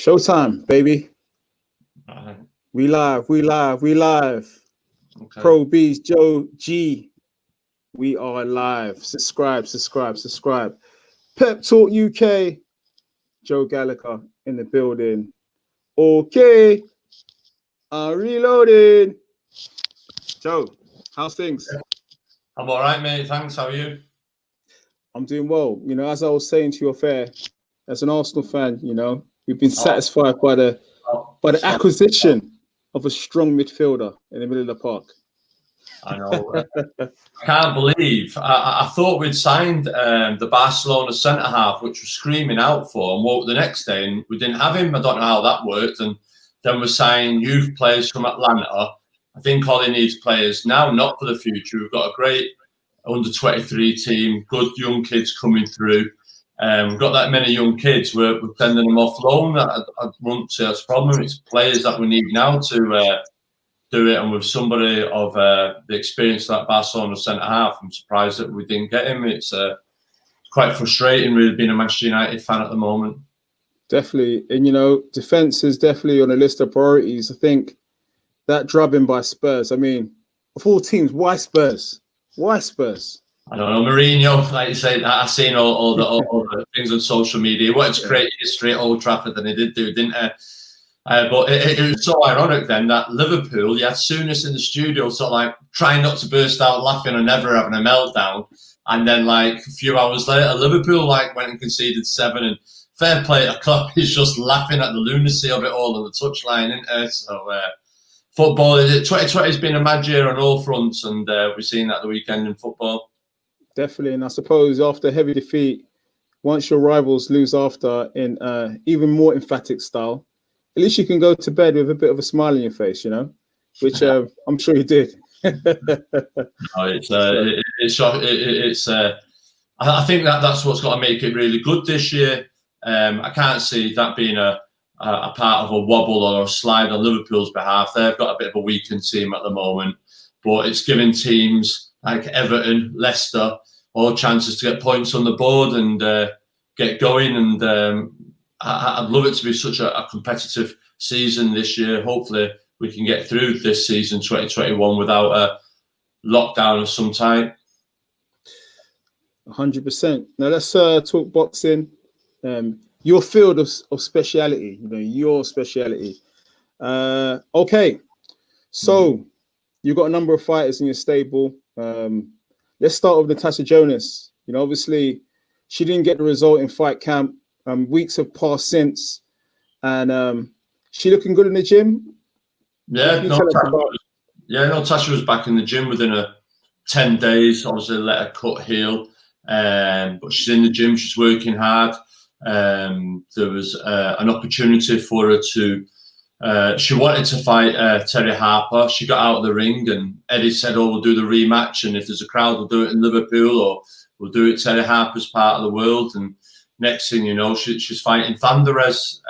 Showtime, baby. Right. We live. Okay. Pro B's, Joe G. We are live. Subscribe. Pep Talk UK. Joe Gallagher in the building. Okay. I'm reloading. Joe, how's things? I'm all right, mate. Thanks. How are you? I'm doing well. You know, as I was saying to your affair, as an Arsenal fan, you know, we've been satisfied by the acquisition of a strong midfielder in the middle of the park. I know. I can't believe. I thought we'd signed the Barcelona centre-half, which was screaming out for, and woke the next day, and we didn't have him. I don't know how that worked. And then we're signing youth players from Atlanta. I think Ollie needs players now, not for the future. We've got a great under-23 team, good young kids coming through. We've got that many young kids. We're sending them off loan. I won't say that's a problem. It's players that we need now to do it. And with somebody of the experience that Barcelona centre-half, I'm surprised that we didn't get him. It's quite frustrating, really, being a Manchester United fan at the moment. Definitely. And, you know, defence is definitely on the list of priorities. I think that drubbing by Spurs, I mean, of all teams, why Spurs? Why Spurs? I don't know, Mourinho, like you say, I've seen all the things on social media. He wanted to create history at Old Trafford, and he did do, didn't he? But it was so ironic then that Liverpool, you had Souness in the studio, sort of like trying not to burst out laughing or never having a meltdown. And then, like, a few hours later, Liverpool like went and conceded 7. And fair play to Klopp, he's just laughing at the lunacy of it all on the touchline, isn't it? So, football, 2020 has been a mad year on all fronts, and we've seen that the weekend in football. Definitely. And I suppose after heavy defeat, once your rivals lose after in even more emphatic style, at least you can go to bed with a bit of a smile on your face, you know, which I'm sure you did. I think that's what's got to make it really good this year. I can't see that being a part of a wobble or a slide on Liverpool's behalf. They've got a bit of a weakened team at the moment, but it's giving teams like Everton, Leicester, all chances to get points on the board and get going. And I'd love it to be such a competitive season this year. Hopefully we can get through this season 2021 without a lockdown of some type. 100%. Now let's talk boxing. Your field of speciality, you know, your speciality. Okay, so you've got a number of fighters in your stable. Let's start with Natasha Jonas. You know, obviously she didn't get the result in fight camp. Weeks have passed since, and she looking good in the gym. Natasha was back in the gym within 10 days. Obviously, let her cut heal, but she's in the gym. She's working hard. There was an opportunity for her to. She wanted to fight Terry Harper. She got out of the ring, and Eddie said, "Oh, we'll do the rematch, and if there's a crowd, we'll do it in Liverpool, or we'll do it Terry Harper's part of the world." And next thing you know, she's fighting Thanderez,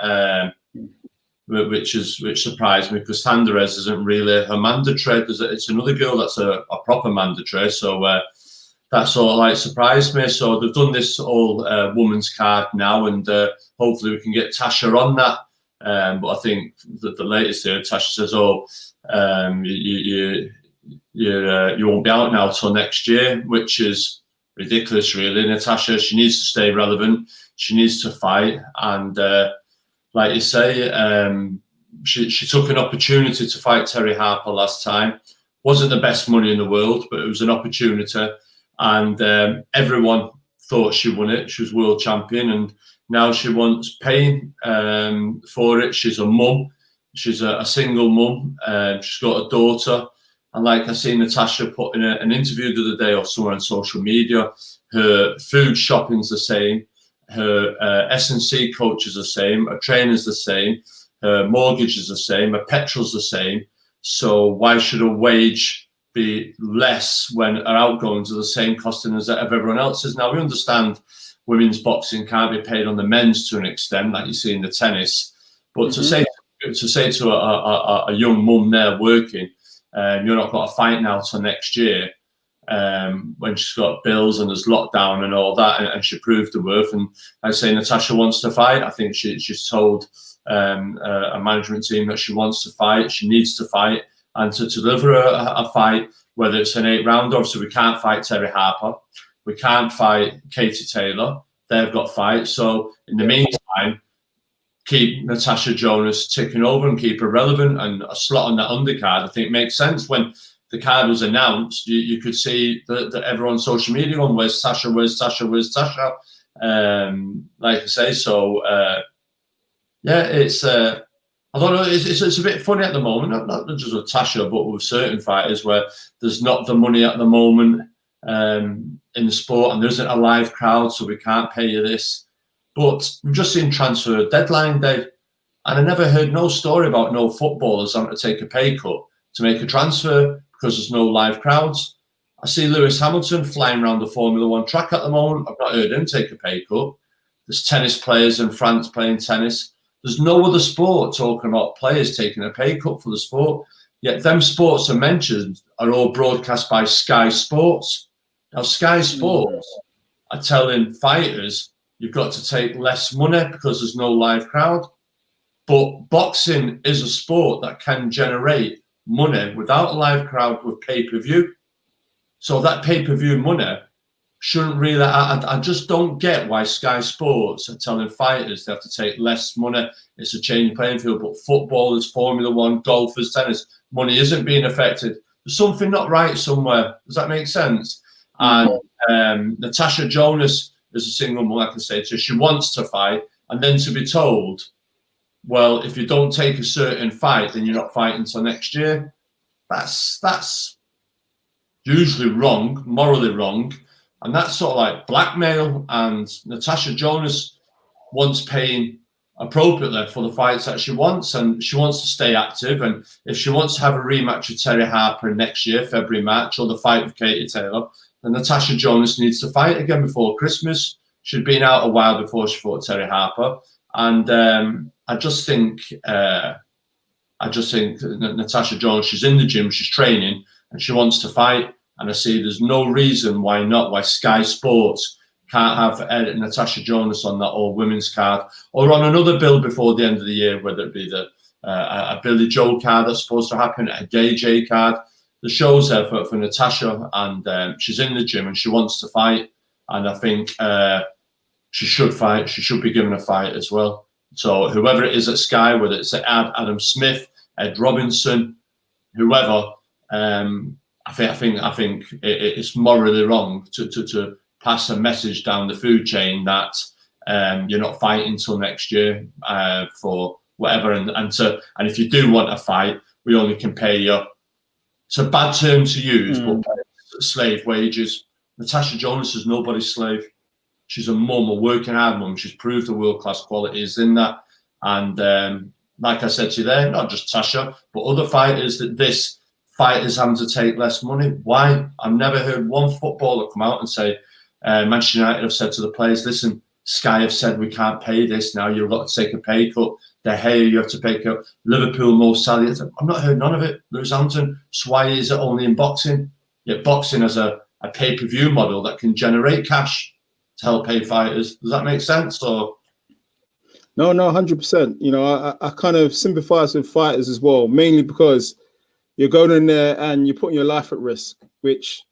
which surprised me because Thanderez isn't really her mandatory. It's another girl that's a proper mandatory. So that sort of like surprised me. So they've done this all women's card now, and hopefully we can get Tasha on that. But I think that the latest here, Tasha says, "Oh, you won't be out now till next year," which is ridiculous, really. Natasha, she needs to stay relevant. She needs to fight, and like you say, she took an opportunity to fight Terry Harper last time. Wasn't the best money in the world, but it was an opportunity, and everyone thought she won it. She was world champion, and now she wants paying for it. She's a mum. She's a single mum. She's got a daughter. And like I seen Natasha put in an interview the other day or somewhere on social media, her food shopping's the same. Her S&C coach is the same. Her trainer's the same. Her mortgage is the same. Her petrol's the same. So why should her wage be less when her outgoings are the same costing as of everyone else's? Now, we understand women's boxing can't be paid on the men's to an extent, like you see in the tennis. But to say to a young mum there working, you're not got to fight now till next year, when she's got bills and there's lockdown and all that, and she proved the worth. And I say Natasha wants to fight. I think she's told a management team that she wants to fight. She needs to fight, and to deliver a fight, whether it's an 8-rounder. Obviously, we can't fight Terry Harper. We can't fight Katie Taylor. They've got fights. So in the meantime, keep Natasha Jonas ticking over and keep her relevant, and a slot on that undercard, I think, makes sense. When the card was announced, you could see that everyone on social media going, where's Tasha, where's Tasha, where's Tasha? Like I say, so yeah, it's I don't know, it's a bit funny at the moment, not just with Tasha, but with certain fighters where there's not the money at the moment in the sport, and there isn't a live crowd, so we can't pay you this. But we've just seen transfer deadline day, and I never heard no story about no footballers having to take a pay cut to make a transfer because there's no live crowds. I see Lewis Hamilton flying around the Formula One track at the moment. I've not heard him take a pay cut. There's tennis players in France playing tennis. There's no other sport talking about players taking a pay cut for the sport. Yet them sports are mentioned are all broadcast by Sky Sports. Now, Sky Sports are telling fighters, you've got to take less money because there's no live crowd. But boxing is a sport that can generate money without a live crowd with pay-per-view. So that pay-per-view money shouldn't really... I just don't get why Sky Sports are telling fighters they have to take less money. It's a change playing field. But footballers, Formula One, golfers, tennis, money isn't being affected. There's something not right somewhere. Does that make sense? And Natasha Jonas is a single mother, like I say, so she wants to fight, and then to be told, well, if you don't take a certain fight, then you're not fighting until next year. That's usually wrong, morally wrong, and that's sort of like blackmail. And Natasha Jonas wants paying appropriately for the fights that she wants, and she wants to stay active. And if she wants to have a rematch with Terry Harper next year, February, March, or the fight with Katie Taylor, then Natasha Jonas needs to fight again before Christmas. She'd been out a while before she fought Terry Harper, and I just think Natasha Jonas, she's in the gym, she's training, and she wants to fight. And I see there's no reason why Sky Sports can't have Natasha Jonas on that all-women's card, or on another bill before the end of the year, whether it be a Billy Joe card that's supposed to happen, a Gay J card. The show's there for Natasha, and she's in the gym and she wants to fight. And I think she should fight. She should be given a fight as well. So whoever it is at Sky, whether it's Adam Smith, Ed Robinson, whoever, I think it's morally wrong to pass a message down the food chain that you're not fighting till next year for whatever. And if you do want a fight, we only can pay you. It's a bad term to use, but slave wages. Natasha Jonas is nobody's slave. She's a mum, a working hard mum. She's proved the world-class qualities in that. And like I said to you there, not just Tasha, but other fighters, that fighters having to take less money. Why? I've never heard one footballer come out and say, Manchester United have said to the players, listen, Sky have said we can't pay this now. You've got to take a pay cut. De Gea, you have to pay cut. Liverpool, Mo Salah. I've not heard none of it. Lewis Hamilton. So why is it only in boxing? Yet boxing has a pay-per-view model that can generate cash to help pay fighters. Does that make sense? Or no, 100%. You know, I kind of sympathise with fighters as well, mainly because you're going in there and you're putting your life at risk, which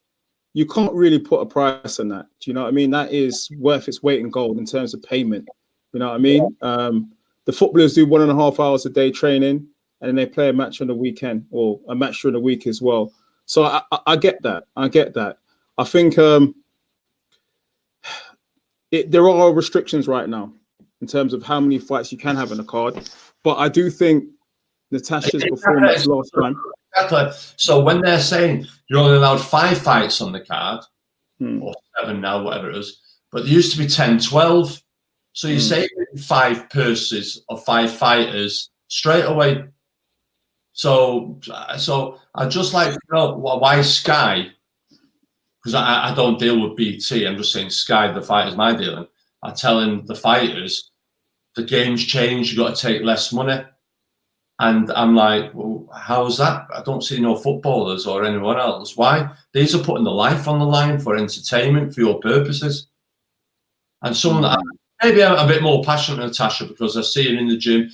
you can't really put a price on that. Do you know what I mean? That is worth its weight in gold in terms of payment. You know what I mean? The footballers do 1.5 hours a day training, and then they play a match on the weekend, or a match during the week as well. So I get that. I get that. I think there are restrictions right now in terms of how many fights you can have on the card. But I do think Natasha's performance last time. Exactly. So when they're saying you're only allowed 5 fights on the card, or 7 now, whatever it is, but there used to be 10, 12. So you say 5 purses or 5 fighters straight away. So I just like to know why Sky, because I don't deal with BT. I'm just saying Sky, the fighters my dealing, are telling the fighters the game's changed. You got to take less money. And I'm like, well, how's that? I don't see no footballers or anyone else. Why? These are putting their life on the line for entertainment, for your purposes. And someone that maybe I'm a bit more passionate than Natasha, because I see her in the gym.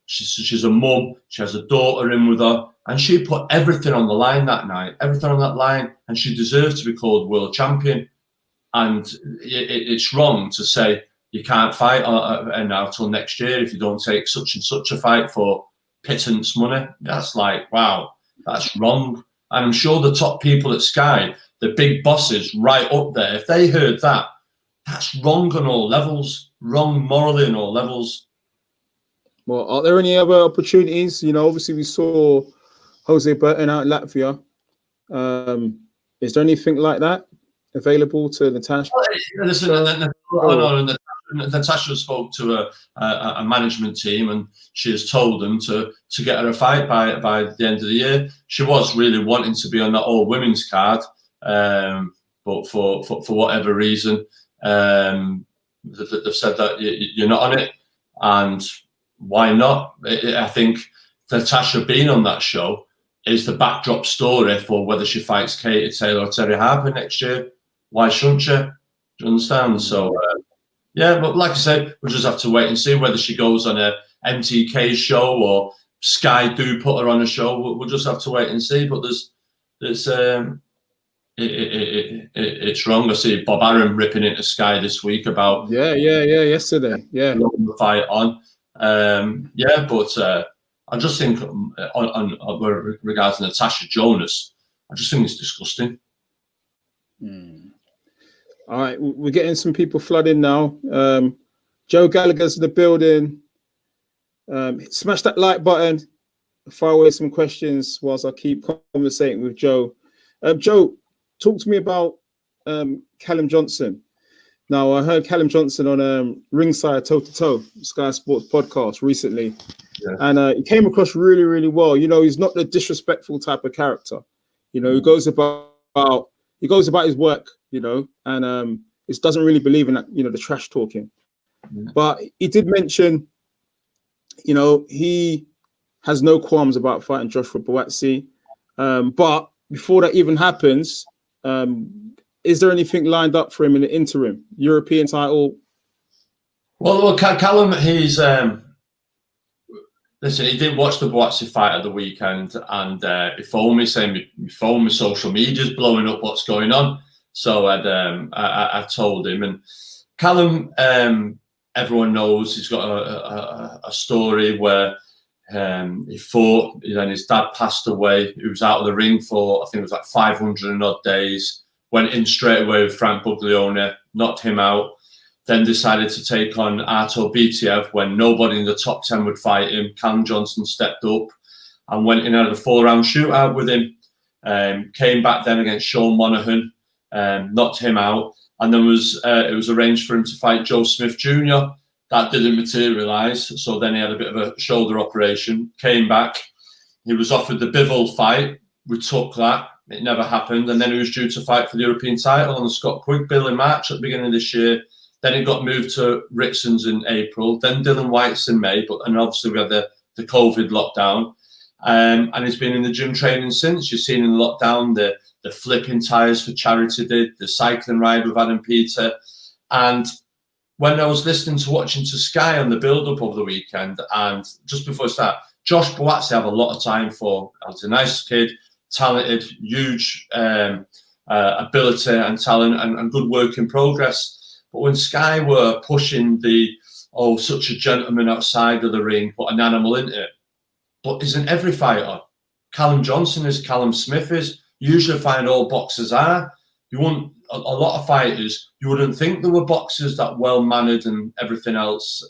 She's a mum. She has a daughter in with her, and she put everything on the line that night, everything on that line, and she deserves to be called world champion. And it's wrong to say you can't fight now till next year if you don't take such and such a fight for pittance money. That's like, wow, that's wrong. And I'm sure the top people at Sky, the big bosses right up there, if they heard that, that's wrong on all levels, wrong morally on all levels. Well, are there any other opportunities? You know, obviously we saw Jose Burton out in Latvia. Is there anything like that available to Natasha? Listen, Natasha spoke to a management team, and she has told them to get her a fight by the end of the year. She was really wanting to be on that all women's card, but for whatever reason, they've said that you're not on it, and why not? I think Natasha being on that show is the backdrop story for whether she fights Katie Taylor or Terry Harper next year. Why shouldn't she? Do you understand? So, yeah, but like I said, we'll just have to wait and see whether she goes on a MTK show or Sky do put her on a show. We'll just have to wait and see. But it's wrong. I see Bob Arum ripping into Sky this week about yesterday, the fight on. But I just think on regards to Natasha Jonas, I just think it's disgusting. All right, we're getting some people flooding now. Joe Gallagher's in the building. Smash that like button. Fire away some questions whilst I keep conversating with Joe. Joe, talk to me about Callum Johnson. Now, I heard Callum Johnson on Ringside Toe to Toe, Sky Sports podcast recently, and he came across really, really well. You know, he's not the disrespectful type of character. You know, he goes about his work. You know, and it doesn't really believe in that. You know, the trash talking. But he did mention, you know, he has no qualms about fighting Joshua Buatsi. But before that even happens, is there anything lined up for him in the interim? European title? Well, Callum, he's listen. He didn't watch the Buatsi fight at the weekend, and he phoned me saying, "My social media's blowing up. What's going on?" So I told him, and Callum, everyone knows he's got a story where he fought, then his dad passed away. He was out of the ring for, I think it was like 500 and odd days. Went in straight away with Frank Buglione, knocked him out. Then decided to take on Artur Bitiev when nobody in the top 10 would fight him. Callum Johnson stepped up and went in at a 4-round shootout with him. Came back then against Sean Monaghan. Knocked him out, and then it was arranged for him to fight Joe Smith Jr. That didn't materialise, so then he had a bit of a shoulder operation. Came back, he was offered the Bivol fight. We took that. It never happened, and then he was due to fight for the European title on the Scott Quigg bill in March at the beginning of this year. Then it got moved to Ritson's in April. Then Dylan White's in May, and obviously we had the COVID lockdown. And he's been in the gym training since. You've seen in lockdown the flipping tyres for charity did, the cycling ride with Adam Peter. And when I was watching to Sky on the build-up over the weekend, and just before I start, Josh Buatsi I have a lot of time for. He's a nice kid, talented, huge ability and talent and good work in progress. But when Sky were pushing such a gentleman outside of the ring, put an animal into it, but isn't every fighter? Callum Johnson is, Callum Smith is. Usually find all boxers are. You wouldn't, a lot of fighters, you wouldn't think there were boxers that well-mannered and everything else.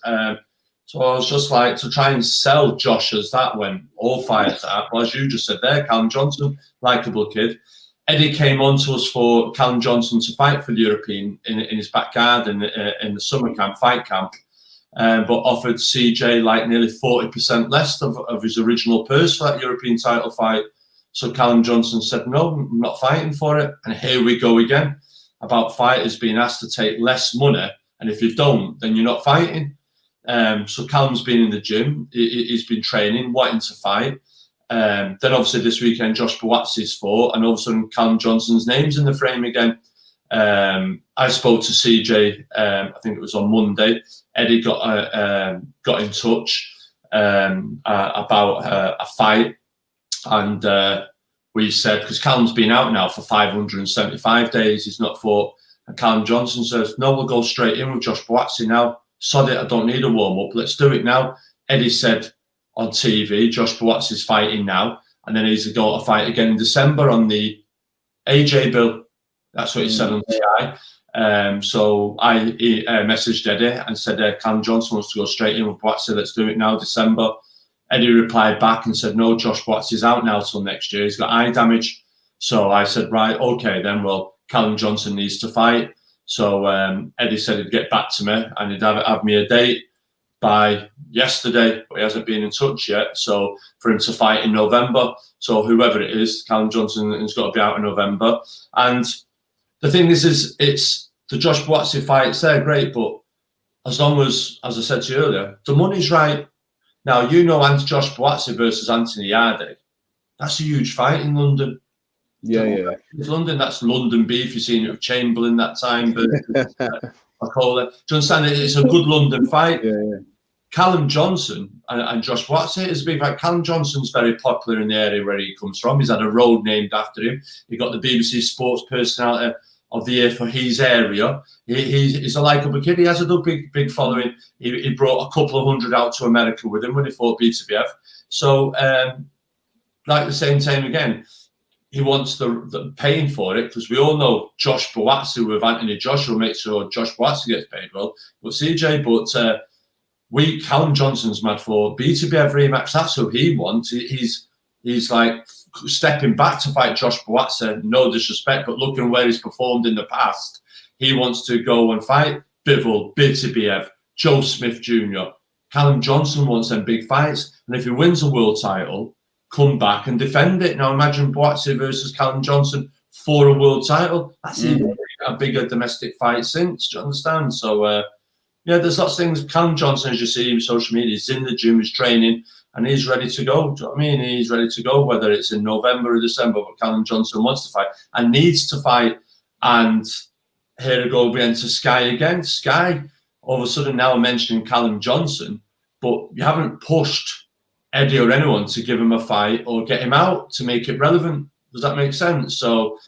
So I was just like, to try and sell Josh as that when all fighters are. Well, as you just said there, Callum Johnson, likeable kid. Eddie came on to us for Callum Johnson to fight for the European in his backyard in the summer camp, fight camp. But offered CJ like nearly 40% less of his original purse for that European title fight. So Callum Johnson said, no, I'm not fighting for it. And here we go again about fighters being asked to take less money. And if you don't, then you're not fighting. So Callum's been in the gym. He's been training, wanting to fight. Then obviously this weekend, Josh Buatsi's fought, and all of a sudden Callum Johnson's name's in the frame again. I spoke to CJ, I think it was on Monday. Eddie got in touch about a fight, and we said, because Callum's been out now for 575 days, he's not fought, and Callum Johnson says, no, we'll go straight in with Josh Buatsi now. Sod it, I don't need a warm-up, let's do it now. Eddie said on TV, Josh Buatsi's fighting now, and then he's got a fight again in December on the AJ bill. That's what he said on TI. So I messaged Eddie and said, Callum Johnson wants to go straight in with Buatsi, let's do it now, December. Eddie replied back and said, no, Josh Buatsi's out now till next year. He's got eye damage. So I said, right, okay, then, well, Callum Johnson needs to fight. So Eddie said he'd get back to me and he'd have me a date by yesterday, but he hasn't been in touch yet. So for him to fight in November. So whoever it is, Callum Johnson has got to be out in November. And the thing is it's the Josh Buatsi fights, they're great, but as long as I said to you earlier, the money's right. Now, Josh Buatsi versus Anthony Yarde. That's a huge fight in London. Yeah. It's London, that's London beef. You've seen it with Chamberlain that time. But I call it. Do you understand? It's a good London fight. Yeah. Callum Johnson and Josh Buatsi is a big fight. Callum Johnson's very popular in the area where he comes from. He's had a road named after him. He got the BBC Sports Personality of the Year for his area. He's a likeable kid. He has a big following. He brought a couple of hundred out to America with him when he fought BTBF. So, like the same time again, he wants the paying for it, because we all know Josh Buatsi with Anthony Joshua will make sure Josh Buatsi gets paid well. But CJ, Callum Johnson's mad for BTBF rematch. That's who he wants. He's like stepping back to fight Josh Buatsi. No disrespect, but looking where he's performed in the past, he wants to go and fight Bivol, BTBF, Joe Smith Jr. Callum Johnson wants them big fights, and if he wins a world title, come back and defend it. Now imagine Buatsi versus Callum Johnson for a world title. That's even a bigger domestic fight since. Do you understand? So there's lots of things. Callum Johnson, as you see in social media, is in the gym, he's training, and he's ready to go. Do you know what I mean? He's ready to go, whether it's in November or December. But Callum Johnson wants to fight and needs to fight. And here we go again to Sky again. Sky, all of a sudden now mentioning Callum Johnson, but you haven't pushed Eddie or anyone to give him a fight or get him out to make it relevant. Does that make sense? So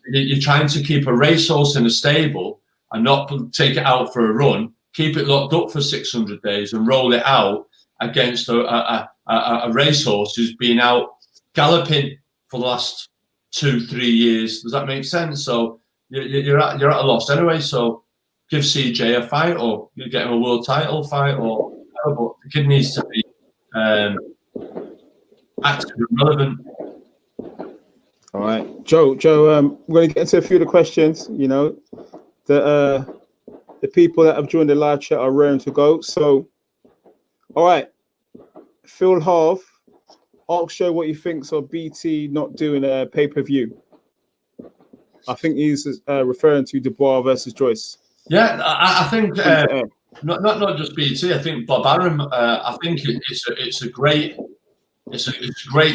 you're trying to keep a racehorse in a stable and not take it out for a run, keep it locked up for 600 days and roll it out against a racehorse who's been out galloping for the last 2-3 years. Does that make sense? So you're at a loss anyway. So give CJ a fight, or you get him a world title fight, or whatever. But the kid needs to be active and relevant. All right, Joe. We're going to get into a few of the questions. You know, the people that have joined the live chat are raring to go. So, all right, Phil Half, ask Joe what he thinks of BT not doing a pay-per-view. I think he's referring to Dubois versus Joyce. Yeah, I think not just BT. I think Bob Arum. I think it's a great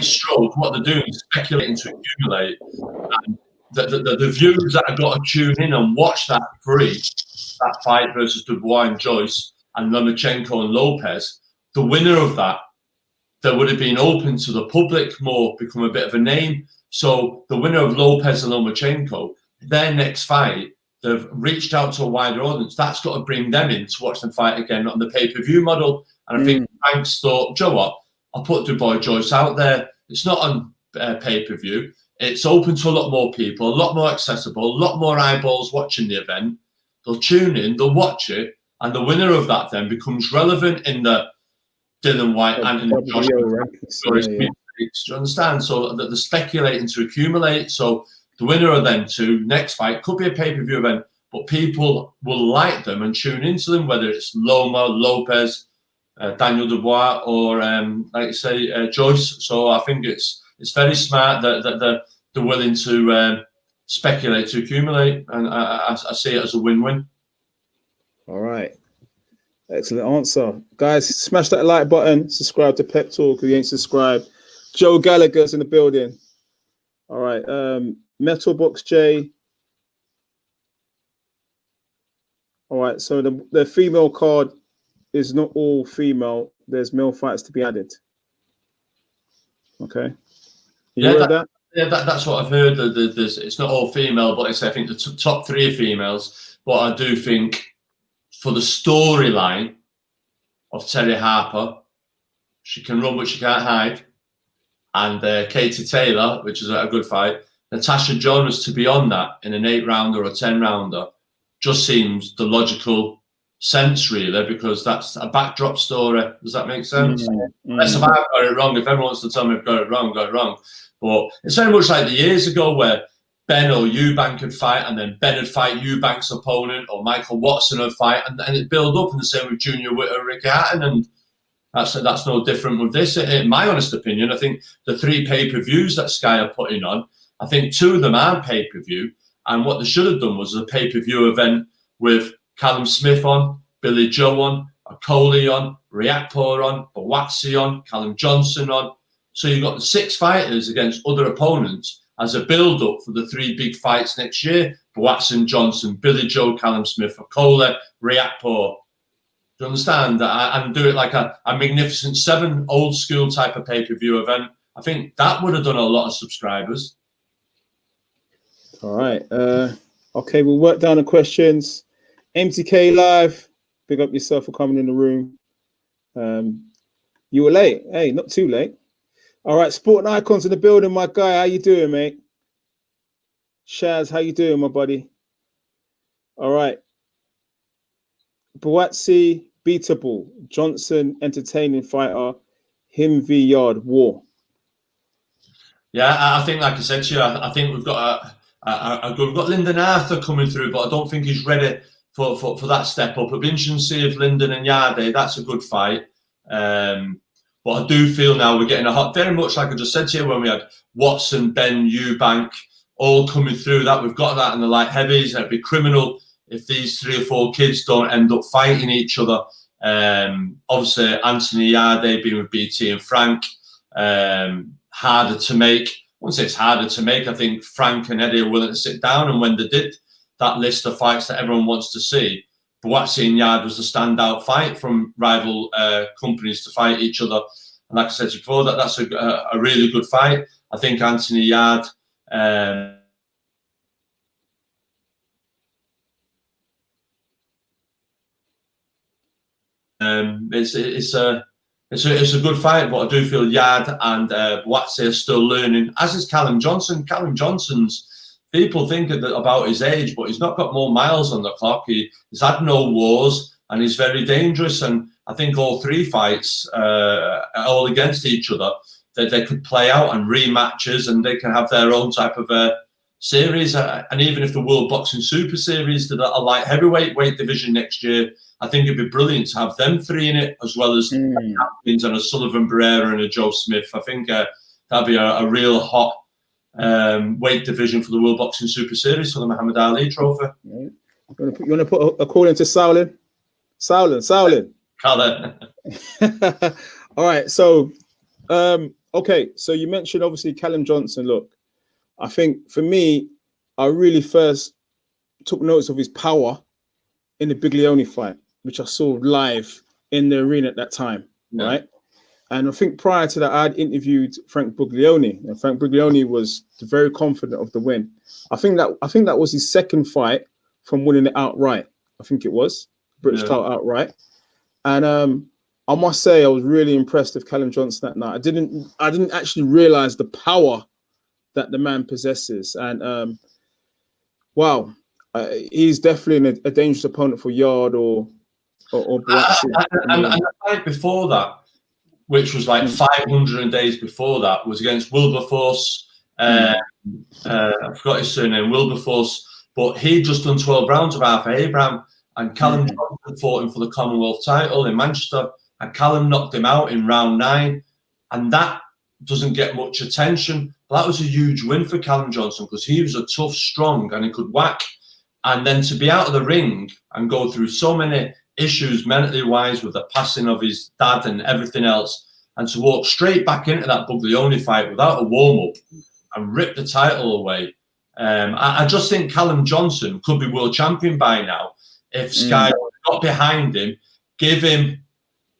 stroke. What they're doing is speculating to accumulate. And the viewers that have got to tune in and watch that fight versus Dubois and Joyce and Lomachenko and Lopez, the winner of that would have been open to the public more, become a bit of a name. So the winner of Lopez and Lomachenko, their next fight, they've reached out to a wider audience. That's got to bring them in to watch them fight again on the pay-per-view model. And I think Banks thought, Joe, what? I'll put Dubois Joyce out there. It's not on pay-per-view. It's open to a lot more people, a lot more accessible, a lot more eyeballs watching the event. They'll tune in, they'll watch it, and the winner of that then becomes relevant in the Dylan White and in the Josh. Do you understand? So that they're speculating to accumulate. So the winner of them two next fight could be a pay-per-view event, but people will like them and tune into them, whether it's Loma, Lopez, Daniel Dubois, or like you say, Joyce. So I think it's very smart that they're willing to speculate to accumulate, and I see it as a win-win. All right. Excellent answer. Guys, smash that like button. Subscribe to Pep Talk if you ain't subscribed. Joe Gallagher's in the building. All right. Metal Box J. All right. So the female card is not all female. There's male fights to be added. Okay. You heard that? Yeah, that's what I've heard. It's not all female, but I think the top 3 are females. But I do think for the storyline of Terry Harper, she can run but she can't hide, and Katie Taylor, which is a good fight. Natasha Jonas to be on that in an 8-rounder or a 10-rounder just seems the logical sense, really, because that's a backdrop story. Does that make sense? Unless if I've got it wrong, if everyone wants to tell me I've got it wrong. But it's very much like the years ago where Ben or Eubank could fight, and then Ben would fight Eubank's opponent, or Michael Watson would fight, and it build up. And the same with Junior Witter, Ricky Hatton, and that's no different with this. In my honest opinion, I think the 3 pay-per-views that Sky are putting on, I think 2 of them aren't pay-per-view, and what they should have done was a pay-per-view event with Callum Smith on, Billy Joe on, Okoli on, Riakporhe on, Buatsi on, Callum Johnson on. So you've got the 6 fighters against other opponents as a build-up for the 3 big fights next year. Buatsi, Johnson, Billy Joe, Callum Smith, Okoli, Riakporhe. Do you understand? And do it like a Magnificent 7 old-school type of pay-per-view event. I think that would have done a lot of subscribers. All right. Okay, we'll work down the questions. MTK Live, big up yourself for coming in the room. You were late. Hey, not too late. All right, Sport and Icons in the building, my guy. How you doing, mate? Shaz, how you doing, my buddy? All right. Buatsi, beatable. Johnson, entertaining fighter. Him v Yard, war. Yeah, I think, like I said to you, I think we've got we've got Lyndon Arthur coming through, but I don't think he's ready for that step up. It'll be interesting to see if Lyndon and Yarde, that's a good fight. But I do feel now we're getting a hot, very much like I just said to you when we had Watson, Ben, Eubank, all coming through that. We've got that in the light heavies. It'd be criminal if these 3 or 4 kids don't end up fighting each other. Obviously, Anthony Yarde being with BT and Frank, harder to make. I wouldn't say it's harder to make. I think Frank and Eddie are willing to sit down, and when they did that list of fights that everyone wants to see, Buatsi and Yard was the standout fight from rival companies to fight each other. And like I said before, that's a really good fight. I think Anthony Yard it's a good fight, but I do feel Yard and Buatsi are still learning, as is Callum Johnson. Callum Johnson's, people think about his age, but he's not got more miles on the clock. He's had no wars, and he's very dangerous. And I think all 3 fights are all against each other, that they could play out and rematches, and they can have their own type of series. And even if the World Boxing Super Series did a light heavyweight weight division next year, I think it'd be brilliant to have them 3 in it, as well as Hopkins and a Sullivan Barrera and a Joe Smith. I think that'd be a real hot weight division for the World Boxing Super Series for the Muhammad Ali Trophy. You want to put a call into Sauling? Sauling. All right. So, okay. So you mentioned obviously Callum Johnson. Look, I think for me, I really first took notice of his power in the Biglione fight, which I saw live in the arena at that time, right? And I think prior to that, I'd interviewed Frank Buglione, and Frank Buglione was very confident of the win. I think that was his 2nd fight from winning it outright. I think it was British title outright. And I must say I was really impressed with Callum Johnson that night. I didn't actually realize the power that the man possesses. And wow, he's definitely a dangerous opponent for Yard or Buatsi. And the fight before that, which was like 500 days before that, was against Wilberforce. I forgot his surname, Wilberforce, but he'd just done 12 rounds of Arthur Abraham, and Callum Johnson fought him for the Commonwealth title in Manchester, and Callum knocked him out in round 9, and that doesn't get much attention. But that was a huge win for Callum Johnson, because he was a tough, strong, and he could whack. And then to be out of the ring and go through so many issues mentally wise with the passing of his dad and everything else, and to walk straight back into that Buglioni fight without a warm-up and rip the title away. I just think Callum Johnson could be world champion by now if Sky got behind him, give him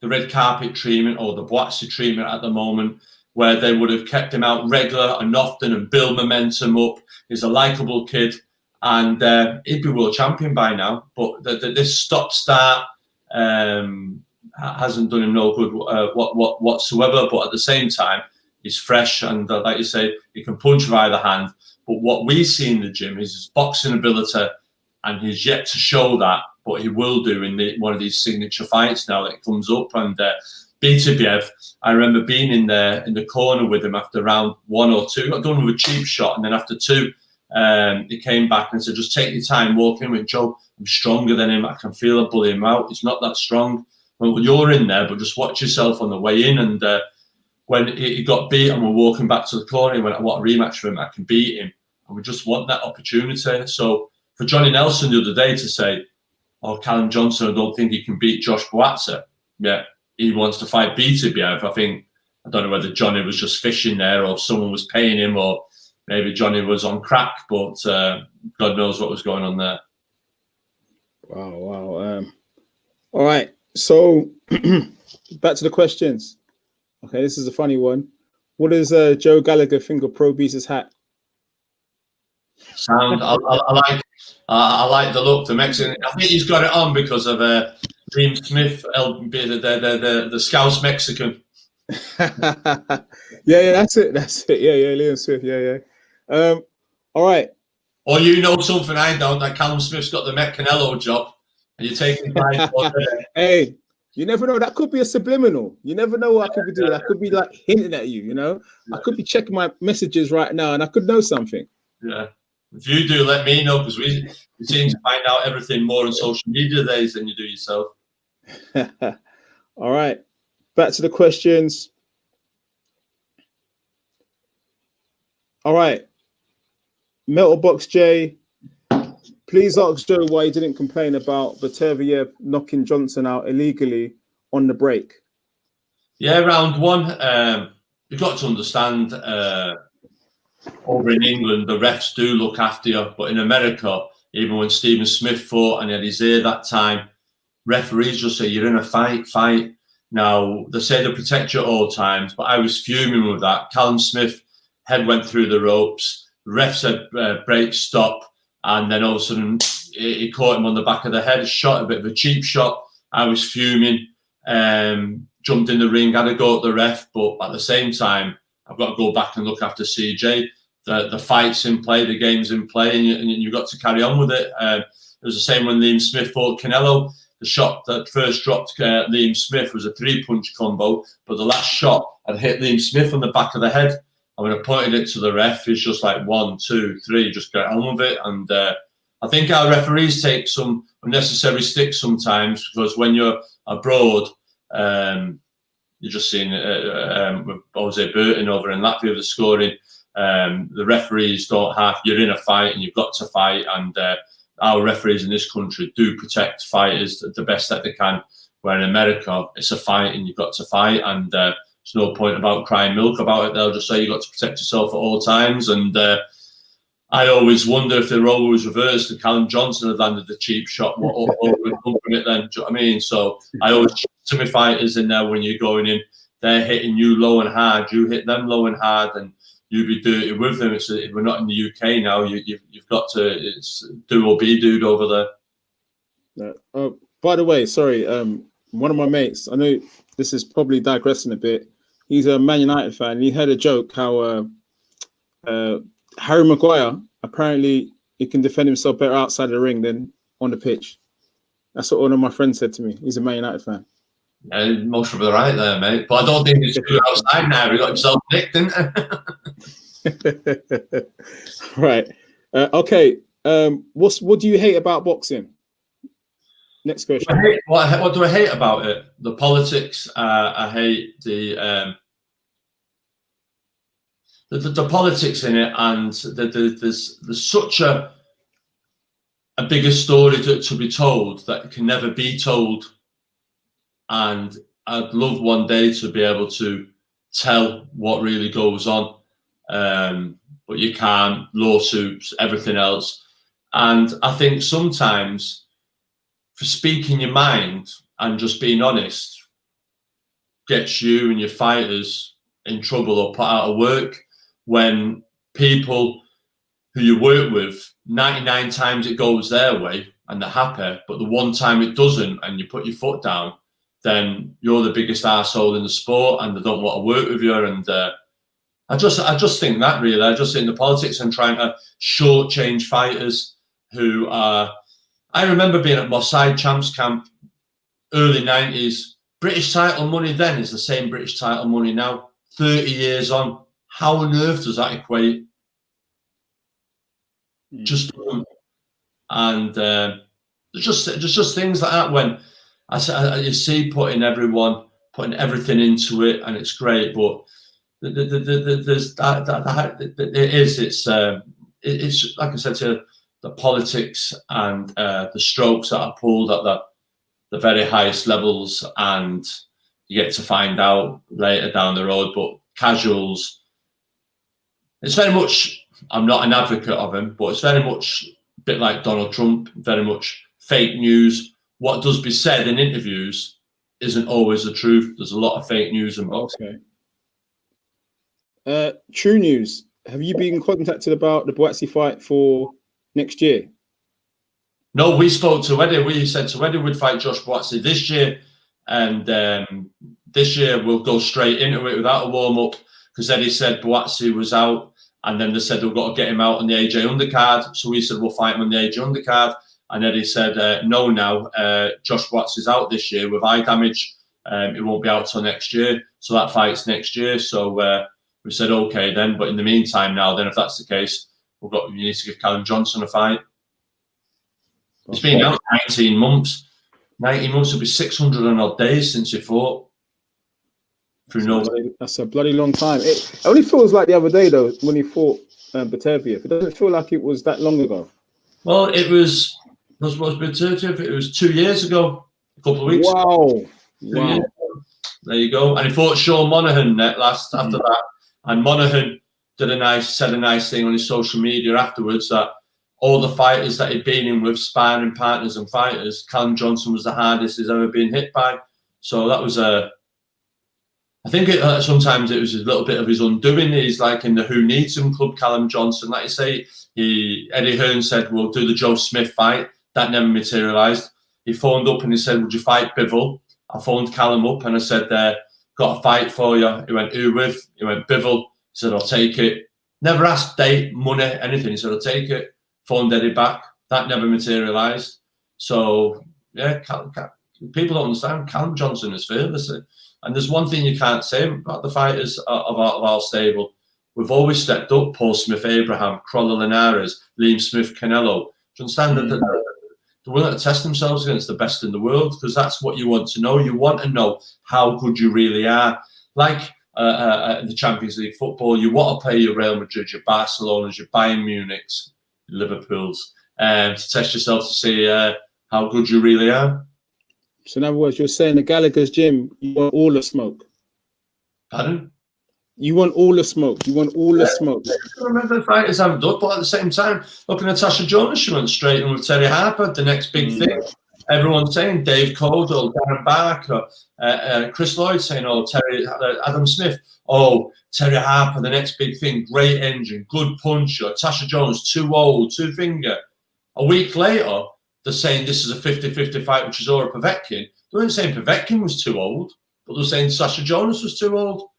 the red carpet treatment or the Buatsi treatment at the moment, where they would have kept him out regular and often and build momentum up. He's a likable kid, and he'd be world champion by now. But this stop-start hasn't done him no good whatsoever. But at the same time, he's fresh, and like you say, he can punch with either hand. But what we see in the gym is his boxing ability, and he's yet to show that, but he will do in one of these signature fights now that comes up. And Beterbiev, I remember being in the corner with him after round 1 or 2. Got done with a cheap shot, and then after 2, he came back and said, "Just take your time walking with Joe. I'm stronger than him. I can feel I bully him out. He's not that strong." Well, you're in there, but just watch yourself on the way in. And when he got beat and we're walking back to the corner, he went, "I want a rematch for him. I can beat him." And we just want that opportunity. So for Johnny Nelson the other day to say, "Oh, Callum Johnson, I don't think he can beat Josh Buatsi." Yeah, he wants to fight Beterbiev. I don't know whether Johnny was just fishing there or someone was paying him, or maybe Johnny was on crack, but God knows what was going on there. Wow. All right. So back to the questions. Okay, this is a funny one. What does Joe Gallagher think of Pro Beast's hat? Sound. I like the look. The Mexican. I think he's got it on because of Liam Smith, the Scouse Mexican. yeah, that's it. Yeah, Liam Smith. Yeah. All right. Or you know something I don't, that Callum Smith's got the Met Canelo job, and you're taking time. Hey, you never know. That could be a subliminal. You never know what I could be doing. I could be like hinting at you. You know, I could be checking my messages right now, and I could know something. Yeah. If you do, let me know, because we seem to find out everything more on social media days than you do yourself. All right. Back to the questions. All right. Metal Box J, please ask Joe why he didn't complain about Beterbiev knocking Johnson out illegally on the break. Yeah, round 1. You've got to understand, over in England, the refs do look after you. But in America, even when Stephen Smith fought and he had his ear that time, referees just say, "You're in a fight. Now, they say they protect you at all times, but I was fuming with that. Callum Smith, head went through the ropes. The ref said, break, stop. And then all of a sudden, he caught him on the back of the head, a bit of a cheap shot. I was fuming, jumped in the ring, had a go at the ref. But at the same time, I've got to go back and look after CJ. The fight's in play, the game's in play, and you've got to carry on with it. It was the same when Liam Smith fought Canelo. The shot that first dropped Liam Smith was a 3-punch combo, but the last shot had hit Liam Smith on the back of the head. And when I pointed it to the ref, he's just like 1, 2, 3, just get on with it. And I think our referees take some unnecessary sticks sometimes, because when you're abroad, you're just seeing with Jose Burton over in Latvia, the scoring. The referees don't have, you're in a fight and you've got to fight. And our referees in this country do protect fighters the best that they can. Where in America, it's a fight and you've got to fight. And there's no point about crying milk about it. They'll just say you've got to protect yourself at all times. And I always wonder if the role was reversed and Callum Johnson had landed the cheap shot, what would come from it then? Do you know what I mean? So I always to my fighters in there when you're going in, they're hitting you low and hard, you hit them low and hard, and you be dirty with them. We're not in the UK now. You've got to do or be dude over there. By the way, sorry, one of my mates, I know this is probably digressing a bit. He's a Man United fan. And he heard a joke how Harry Maguire, apparently he can defend himself better outside the ring than on the pitch. That's what one of my friends said to me. He's a Man United fan. Yeah, most of it right there, mate. But I don't think he's good outside now. He got himself nicked, didn't he? Right. Okay. What do you hate about boxing? Next question. What do I hate about it? The politics. I hate the politics in it, and there's such a a bigger story to be told that can never be told. And I'd love one day to be able to tell what really goes on. But you can't, lawsuits, everything else. And I think sometimes for speaking your mind and just being honest gets you and your fighters in trouble or put out of work, when people who you work with, 99 times it goes their way and they're happy, but the one time it doesn't and you put your foot down, then you're the biggest arsehole in the sport and they don't want to work with you. And I just think that really, I just think the politics and trying to shortchange fighters who are, I remember being at Mossad Champs Camp, early 90s, British title money then is the same British title money now, 30 years on. How on earth does that equate? Just doesn't. And there's just things like that when you see putting everything into it, and it's great, but there's it's like I said to you, the politics and the strokes that are pulled at the very highest levels, and you get to find out later down the road. But casuals, it's very much, I'm not an advocate of him, but it's very much a bit like Donald Trump, very much fake news. What does be said in interviews isn't always the truth. There's a lot of fake news in boxing. Okay. True news. Have you been contacted about the Buatsi fight for next year? No, we spoke to Eddie. We said to Eddie we'd fight Josh Buatsi this year, and this year we'll go straight into it without a warm-up, because Eddie said Buatsi was out, and then they said we've got to get him out on the AJ undercard. So we said we'll fight him on the AJ undercard, and Eddie said no, now Josh Buatsi's out this year with eye damage. It won't be out till next year, so that fight's next year. So we said okay then, but in the meantime now, then if that's the case, we need to give Callum Johnson a fight. It's been out 19 months. 19 months will be 600 and odd days since he fought. That's a bloody long time. It only feels like the other day though, when he fought Batavia. It doesn't feel like it was that long ago. Well, it was Batavia. It was 2 years ago, a couple of weeks. Wow. Wow. There you go. And he fought Sean Monaghan after that. And Monaghan said a nice thing on his social media afterwards, that all the fighters that he'd been in with, sparring partners and fighters, Callum Johnson was the hardest he's ever been hit by. So that was I think sometimes it was a little bit of his undoing. He's like in the Who Needs Him club, Callum Johnson. Like you say, Eddie Hearn said, we'll do the Joe Smith fight. That never materialised. He phoned up and he said, would you fight Bivol? I phoned Callum up and I said, got a fight for you. He went, who with? He went, Bivol. He said, I'll take it. Never asked date, money, anything. He said, I'll take it. Phoned Eddie back. That never materialised. So, yeah, people don't understand. Callum Johnson is fearless. And there's one thing you can't say about the fighters of our stable. We've always stepped up. Paul Smith, Abraham, Crawler Linares, Liam Smith, Canelo. Do you understand that they're willing to test themselves against the best in the world? Because that's what you want to know. You want to know how good you really are. Like the Champions League football, you want to play your Real Madrid, your Barcelonas, your Bayern Munichs, Liverpool's, to test yourself to see how good you really are. So in other words, you're saying the Gallagher's gym, you want all the smoke. Pardon? You want all the smoke. You want all the smoke. I remember the fighters haven't done, but at the same time, look at Natasha Jonas, she went straight in with Terry Harper, the next big thing. Everyone's saying Dave Caldwell, Darren Barker, Chris Lloyd saying, oh, Terry, Adam Smith, oh, Terry Harper, the next big thing, great engine, good puncher, Natasha Jonas, too old, two finger. A week later, they're saying this is a 50-50 fight, which is Ora Povetkin. They weren't saying Povetkin was too old, but they're saying Natasha Jonas was too old.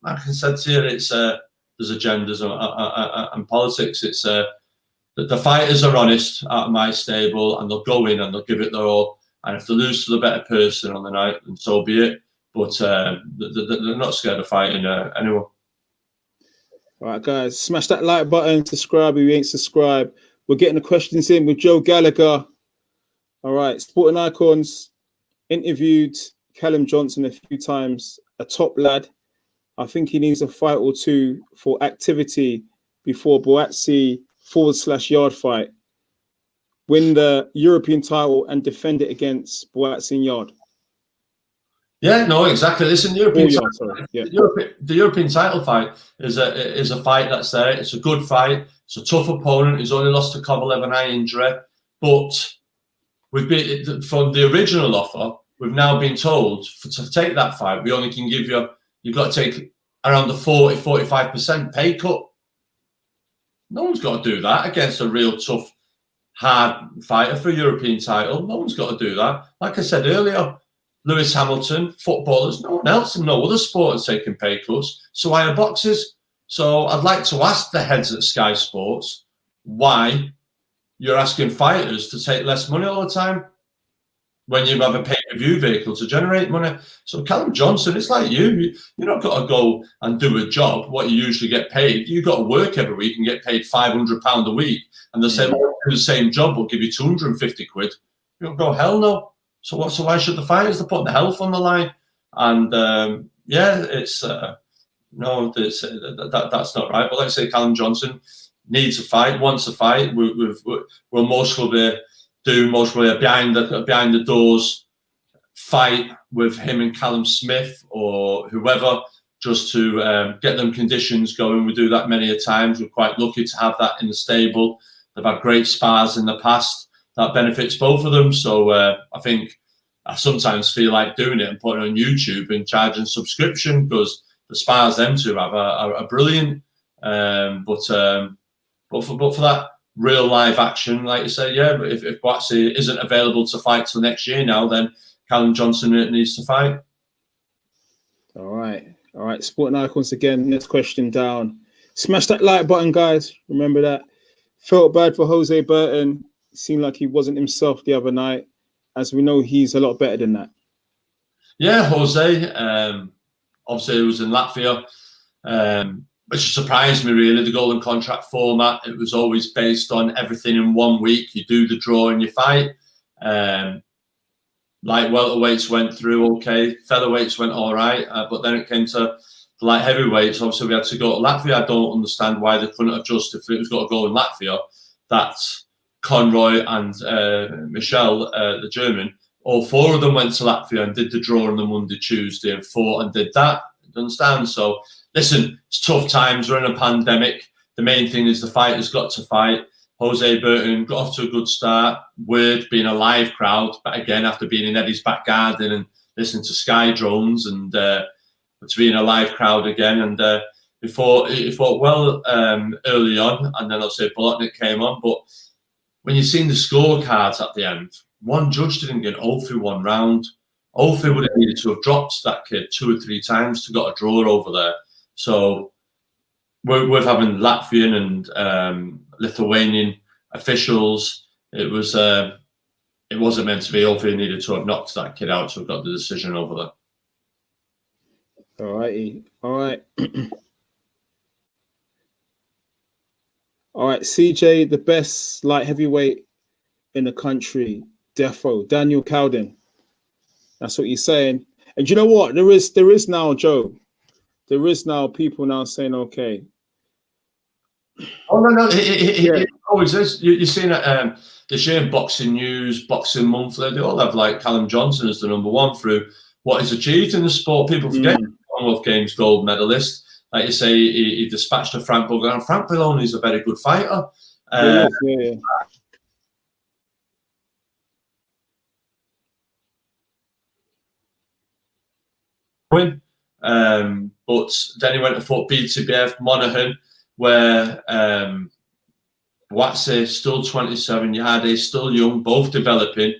Like I said to you, it's there's agendas and politics. It's the fighters are honest out of my stable, and they'll go in and they'll give it their all. And if they lose to the better person on the night, then so be it. But they're not scared of fighting anyone. All right, guys, smash that like button, subscribe if you ain't subscribed. We're getting the questions in with Joe Gallagher. All right, Sporting Icons interviewed Callum Johnson a few times, a top lad. I think he needs a fight or two for activity before Buatsi /yard fight. win the European title and defend it against Buatsi Yard? Yeah, no, exactly. Listen, the European title fight is a fight that's there. It's a good fight. It's a tough opponent. He's only lost to Kovalev an eye injury, but we've been from the original offer. We've now been told to take that fight, we only can give you. You've got to take around the 40-45% pay cut. No one's got to do that against a real tough, hard fighter for a European title. No one's got to do that. Like I said earlier, Lewis Hamilton, footballers, no one else in no other sport is taking pay cuts. So why are boxers? So I'd like to ask the heads at Sky Sports why you're asking fighters to take less money all the time when you have a pay-per-view vehicle to generate money. So Callum Johnson, it's like you're not got to go and do a job, what you usually get paid. You've got to work every week and get paid £500 a week. And they say, well, do the same job, we'll give you 250 quid. You don't go, hell no. So why should the fighters? They're putting the health on the line. And it's no, that's not right. But like I say, Callum Johnson needs a fight, wants a fight. We'll mostly do a behind the doors fight with him and Callum Smith or whoever, just to get them conditions going. We do that many a times. We're quite lucky to have that in the stable. They've had great spars in the past. That benefits both of them. So I think I sometimes feel like doing it and putting it on YouTube and charging subscription, because the spars them two have are brilliant. But for that real live action, like you say, yeah, but if Buatsi isn't available to fight till next year now, then Callum Johnson needs to fight. All right. Sporting Icons again. Next question down. Smash that like button, guys. Remember that. Felt bad for Jose Burton. Seemed like he wasn't himself the other night. As we know, he's a lot better than that. Yeah, Jose. Obviously, it was in Latvia, which surprised me, really. The golden contract format, it was always based on everything in 1 week. You do the draw and you fight. Light welterweights went through okay. Featherweights went all right. But then it came to the light heavyweights. Obviously, we had to go to Latvia. I don't understand why they couldn't adjust if it was got to go in Latvia. That's Conroy and Michel, the German, all four of them went to Latvia and did the draw on the Monday, Tuesday, and fought and did that. You understand? So, listen, it's tough times. We're in a pandemic. The main thing is the fighter's got to fight. Jose Burton got off to a good start. Weird being a live crowd, but again, after being in Eddie's back garden and listening to Sky drones and to be in a live crowd again. And he fought well early on, and then obviously Bolotnik came on, but when you've seen the scorecards at the end, one judge didn't get through one round. Olfi would have needed to have dropped that kid 2 or 3 times to got a draw over there. So with having Latvian and Lithuanian officials, it wasn't meant to be. Olfi needed to have knocked that kid out to have got the decision over there. All right. All right, CJ, the best light heavyweight in the country, Defo, Daniel Cowden. That's what you're saying. And you know what? There is now, Joe. There is now people now saying, okay. Oh no, it always is. You're seeing it this year in Boxing News, Boxing Monthly. They all have like Callum Johnson as the #1 through what he's achieved in the sport. People forget Commonwealth Games gold medalist. Like you say, he dispatched a Frank Bugler, and Frank Bugler is a very good fighter. Yeah. But then he went to fought BTBF, Monaghan, where Buatsi still 27, Yade still young, both developing.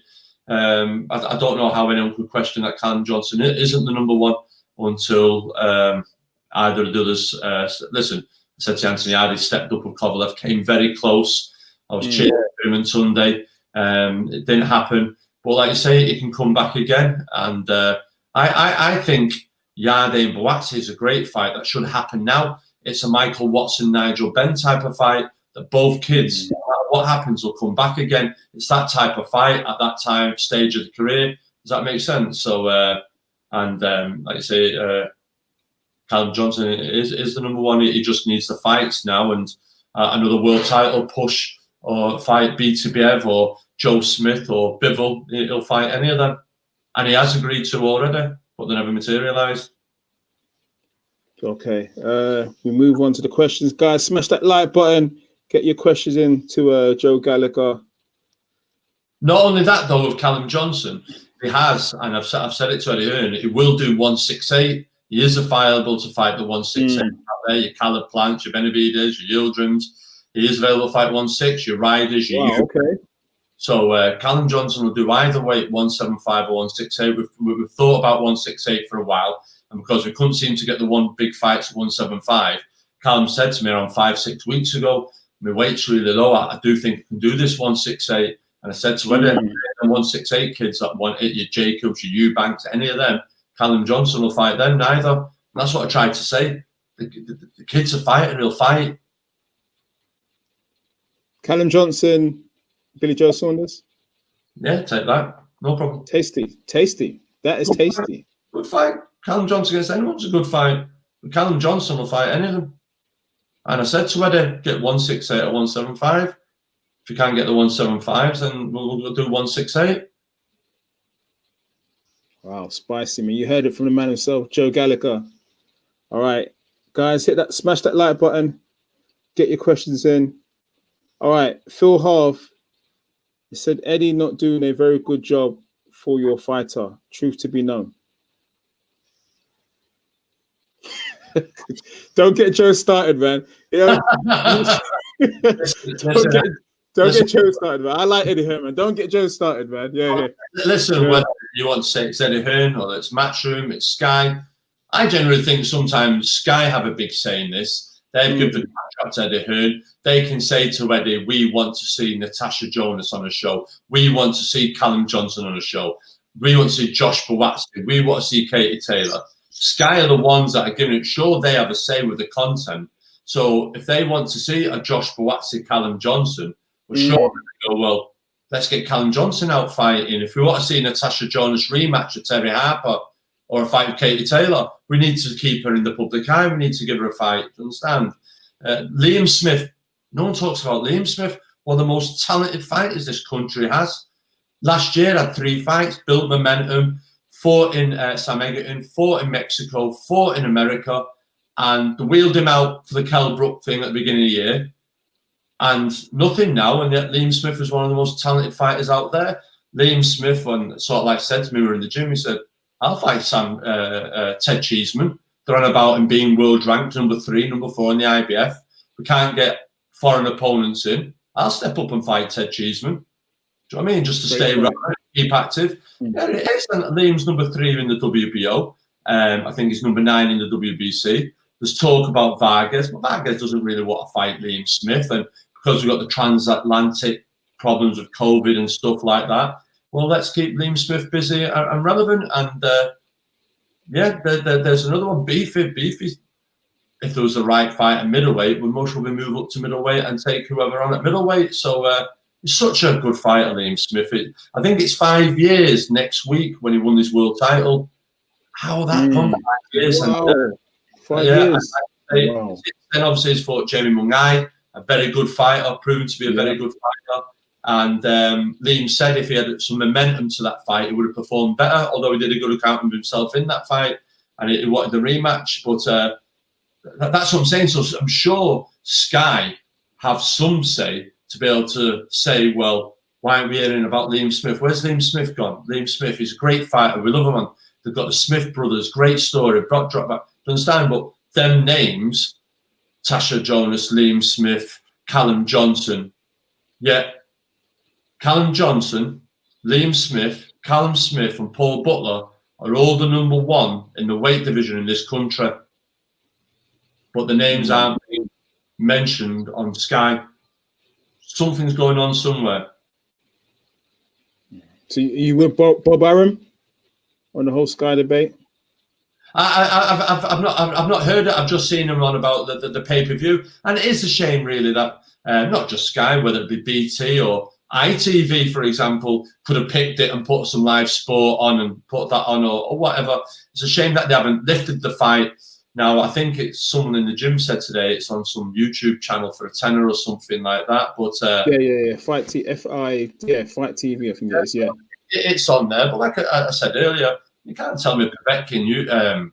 I don't know how anyone could question that Callum Johnson isn't the #1 until either of the others. Listen, I said to Anthony Hardy, stepped up with Kovalev, came very close. I was cheering for him on Sunday. It didn't happen. But like you say, he can come back again. And I think Yade and Buatsi is a great fight that should happen now. It's a Michael Watson, Nigel Benn type of fight that both kids, no matter what happens, will come back again. It's that type of fight at that time, stage of the career. Does that make sense? So, like I say, Callum Johnson is the #1. He just needs the fights now and another world title push or fight BTBF or Joe Smith or Bivol. He'll fight any of them. And he has agreed to already, but they never materialised. Okay, we move on to the questions. Guys, smash that like button. Get your questions in to Joe Gallagher. Not only that, though, with Callum Johnson, he has, and I've said it to Eddie Hearn, he will do 168. He is available to fight the 168 out there. Your Caleb Plants, your Benavides, your Yildirims. He is available to fight 1/6, your Riders, your okay. So Callum Johnson will do either weight, 175 or 168. We've thought about 168 for a while, and because we couldn't seem to get the one big fights at 175, Callum said to me around 5-6 weeks ago, my weight's really low. I do think I can do this 168. And I said to any of the 168 kids that want it, your Jacobs, your Eubanks, any of them, Callum Johnson will fight them neither. And that's what I tried to say. The kids are fighting, he'll fight. Callum Johnson, Billy Joe Saunders? Yeah, take that. No problem. Tasty. That is tasty. Good fight. Callum Johnson against anyone's a good fight. But Callum Johnson will fight any of them. And I said to Eddie, get 168 or 175. If you can't get the 175s, then we'll do 168. Wow, spicy, man. You heard it from the man himself, Joe Gallagher. All right, guys, smash that like button. Get your questions in. All right, Phil Harve. He said, Eddie not doing a very good job for your fighter. Truth to be known. Don't get Joe started, man. You know, Don't get Joe started, man. I like Eddie Hearn, man. Don't get Joe started, man. Yeah. Listen, whether you want to say it's Eddie Hearn or it's Matchroom, it's Sky. I generally think sometimes Sky have a big say in this. They've given the contract to Eddie Hearn. They can say to Eddie, we want to see Natasha Jonas on a show. We want to see Callum Johnson on a show. We want to see Josh Buatsi. We want to see Katie Taylor. Sky are the ones that are giving it. Sure, they have a say with the content. So if they want to see a Josh Buatsi, Callum Johnson, well, sure, they go, well, let's get Callum Johnson out fighting. If we want to see Natasha Jonas rematch with Terry Harper or a fight with Katie Taylor, we need to keep her in the public eye. We need to give her a fight. Do you understand? Liam Smith. No one talks about Liam Smith. One of the most talented fighters this country has. Last year, had 3 fights, built momentum, fought in Sam Egerton, fought in Mexico, fought in America, and wheeled him out for the Kell Brook thing at the beginning of the year. And nothing now, and yet Liam Smith was one of the most talented fighters out there. Liam Smith, when sort of like said to me, we were in the gym, he said, I'll fight Ted Cheeseman. They're on about him being world ranked number 3, number 4 in the IBF. We can't get foreign opponents in. I'll step up and fight Ted Cheeseman. Do you know what I mean? Just to stay relevant, keep active. Yeah, it is. And Liam's number 3 in the WBO. I think he's number 9 in the WBC. There's talk about Vargas, but Vargas doesn't really want to fight Liam Smith. And because we've got the transatlantic problems of COVID and stuff like that, well, let's keep Liam Smith busy and relevant. And yeah, there's another one, Beefy. Beefy, if there was the right fight at middleweight, would most probably move up to middleweight and take whoever on at middleweight. So he's such a good fighter, Liam Smith. I think it's 5 years next week when he won his world title. How that come 5 years? Wow. And, 5 years. Wow. Then obviously he's fought Jamie Mungai, a very good fighter, proven to be a very good fighter. And Liam said if he had some momentum to that fight, he would have performed better, although he did a good account of himself in that fight and he wanted the rematch. But that's what I'm saying. So I'm sure Sky have some say to be able to say, well, why aren't we hearing about Liam Smith? Where's Liam Smith gone? Liam Smith is a great fighter. We love him. And they've got the Smith brothers, great story. Brock dropped back. Do you understand? But them names, Tasha Jonas, Liam Smith, Callum Johnson. Yeah, Callum Johnson, Liam Smith, Callum Smith and Paul Butler are all the number 1 in the weight division in this country. But the names aren't being mentioned on Sky. Something's going on somewhere. So you with Bob Arum on the whole Sky debate? I've not heard it. I've just seen him on about the pay-per-view, and it is a shame really that not just Sky, whether it be BT or ITV, for example, could have picked it and put some live sport on and put that on or whatever. It's a shame that they haven't lifted the fight. Now, I think it's someone in the gym said today it's on some YouTube channel for $10 or something like that. But yeah, Fight TV, Fight TV, I think it is. Yeah, it's on there. But like I said earlier, you can't tell me Povetkin,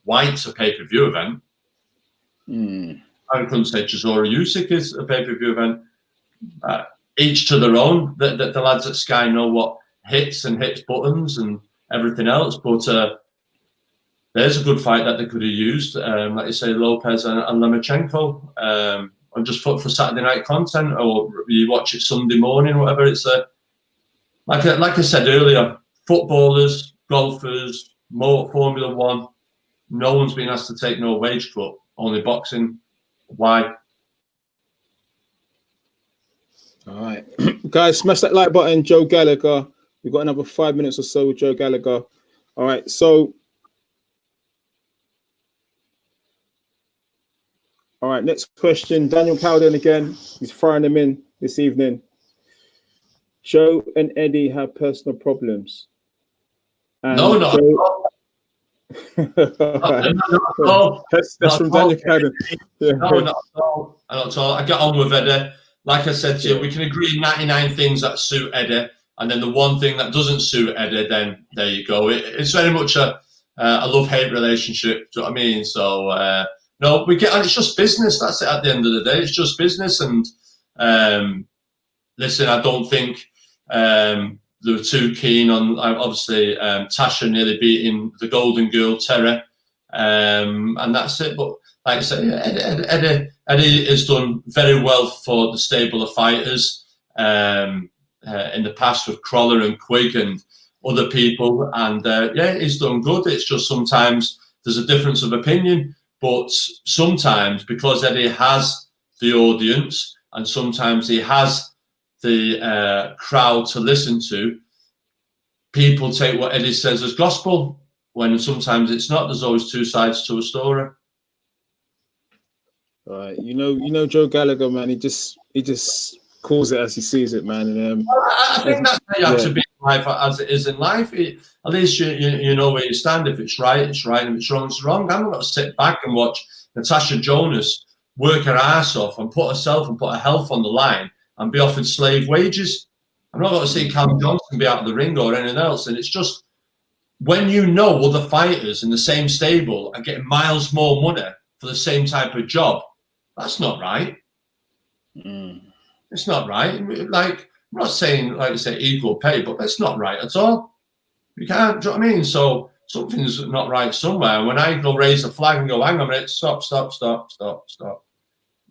White's a pay-per-view event. I couldn't say Chisora Usyk is a pay-per-view event. Each to their own. The lads at Sky know what hits buttons and everything else. But there's a good fight that they could have used, like you say, Lopez and Lomachenko, and just for Saturday night content, or you watch it Sunday morning, whatever. It's like I said earlier, footballers, golfers, more Formula One. No one's been asked to take no wage cut. Only boxing. Why? All right, guys, smash that like button. Joe Gallagher. We've got another 5 minutes or so with Joe Gallagher. All right, so. All right, next question. Daniel Cowden again. He's throwing them in this evening. Joe and Eddie have personal problems. And no, not Joe... no. That's from Daniel Cowden. Yeah. No, not at all. I get on with Eddie. Like I said to you, we can agree 99 things that suit Eddie, and then the one thing that doesn't suit Eddie, then there you go. It's very much a love-hate relationship. Do you know what I mean? So, no, we get, and it's just business. That's it at the end of the day. It's just business. And listen, I don't think they were too keen on, obviously, Tasha nearly beating the Golden Girl, Terry. And that's it. But like I say, Eddie has done very well for the stable of fighters in the past with Crawler and Quigg and other people. And yeah, he's done good. It's just sometimes there's a difference of opinion. But sometimes, because Eddie has the audience and sometimes he has the crowd to listen to, people take what Eddie says as gospel, when sometimes it's not. There's always two sides to a story. All right, you know Joe Gallagher, man. He just calls it as he sees it, man. And I think that's how you have to be in life, as it is in life. At least you know where you stand. If it's right, it's right. If it's wrong, it's wrong. I'm not going to sit back and watch Natasha Jonas work her ass off and put herself and put her health on the line and be offered slave wages. I'm not going to see Callum Johnson be out of the ring or anything else. And it's just, when you know other fighters in the same stable are getting miles more money for the same type of job, that's not right. It's not right. Like, I'm not saying, like I say, equal pay, but that's not right at all. You can't, do you know what I mean? So something's not right somewhere. When I go raise a flag and go, hang on a minute, stop.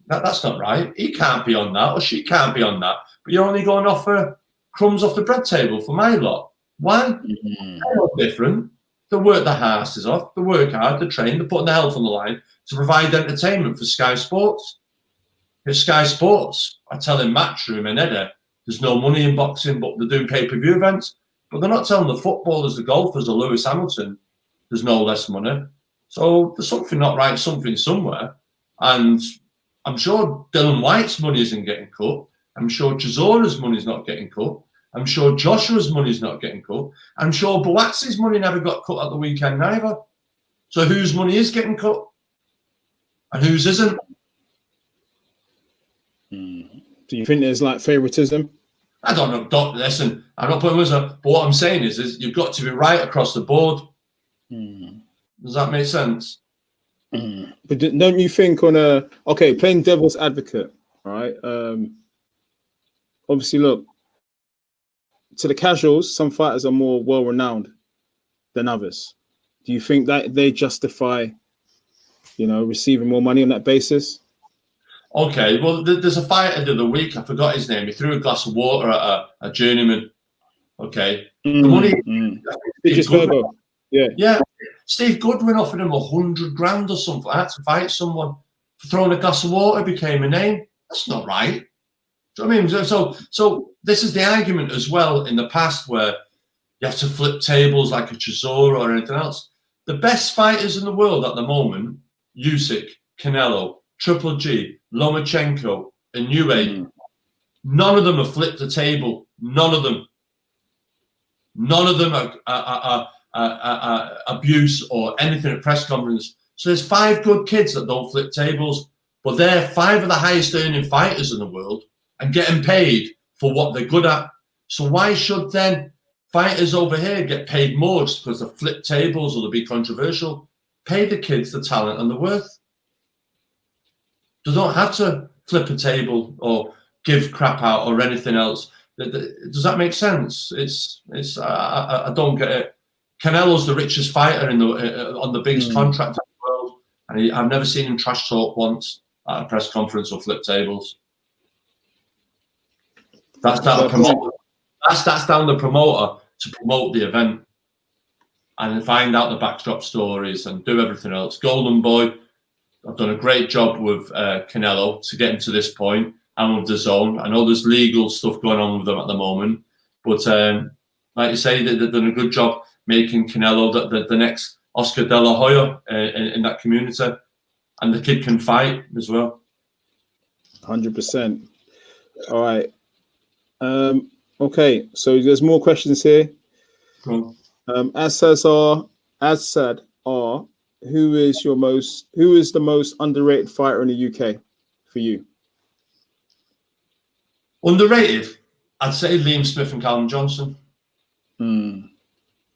That's not right. He can't be on that, or she can't be on that. But you're only going off for crumbs off the bread table for my lot. Why? They're not different. They work their asses off. They work hard. They train. They're putting their health on the line to provide entertainment for Sky Sports. If Sky Sports are telling Matchroom and Eddie there's no money in boxing, but they're doing pay-per-view events, but they're not telling the footballers, the golfers, or Lewis Hamilton there's no less money. So there's something not right, something somewhere. And I'm sure Dylan White's money isn't getting cut. I'm sure Chisora's money's not getting cut. I'm sure Joshua's money's not getting cut. I'm sure Buatsi's money never got cut at the weekend neither. So whose money is getting cut? And whose isn't? Do you think there's like favoritism? I don't know. Listen, I'm not putting words on, but what I'm saying is you've got to be right across the board. Does that make sense? But don't you think on playing devil's advocate, right? Obviously, look, to the casuals, some fighters are more well-renowned than others. Do you think that they justify, receiving more money on that basis? Okay, well, there's a fighter the other week, I forgot his name. He threw a glass of water at a journeyman. Okay. The money. Yeah. Steve Goodwin offered him $100,000 or something like that to fight someone for throwing a glass of water, became a name. That's not right. Do you know what I mean? So this is the argument as well in the past where you have to flip tables like a Chisora or anything else. The best fighters in the world at the moment, Usyk, Canelo, Triple G, Lomachenko, and Newegg, none of them have flipped the table. None of them. None of them are abuse or anything at press conference. So there's 5 good kids that don't flip tables, but they're 5 of the highest earning fighters in the world and getting paid for what they're good at. So why should then fighters over here get paid more just because they flip tables or they be controversial? Pay the kids the talent and the worth. They don't have to flip a table or give crap out or anything else. Does that make sense? I don't get it. Canelo's the richest fighter on the biggest contract in the world, and I've never seen him trash talk once at a press conference or flip tables. That's down the promoter to promote the event and find out the backdrop stories and do everything else. Golden Boy, I've done a great job with Canelo to get him to this point, and with the zone. I know there's legal stuff going on with them at the moment, but like you say, they've done a good job making Canelo the next Oscar De La Hoya in that community, and the kid can fight as well. 100%. All right. Okay, so there's more questions here. Cool. As said, who is the most underrated fighter in the UK for you? Underrated? I'd say Liam Smith and Callum Johnson.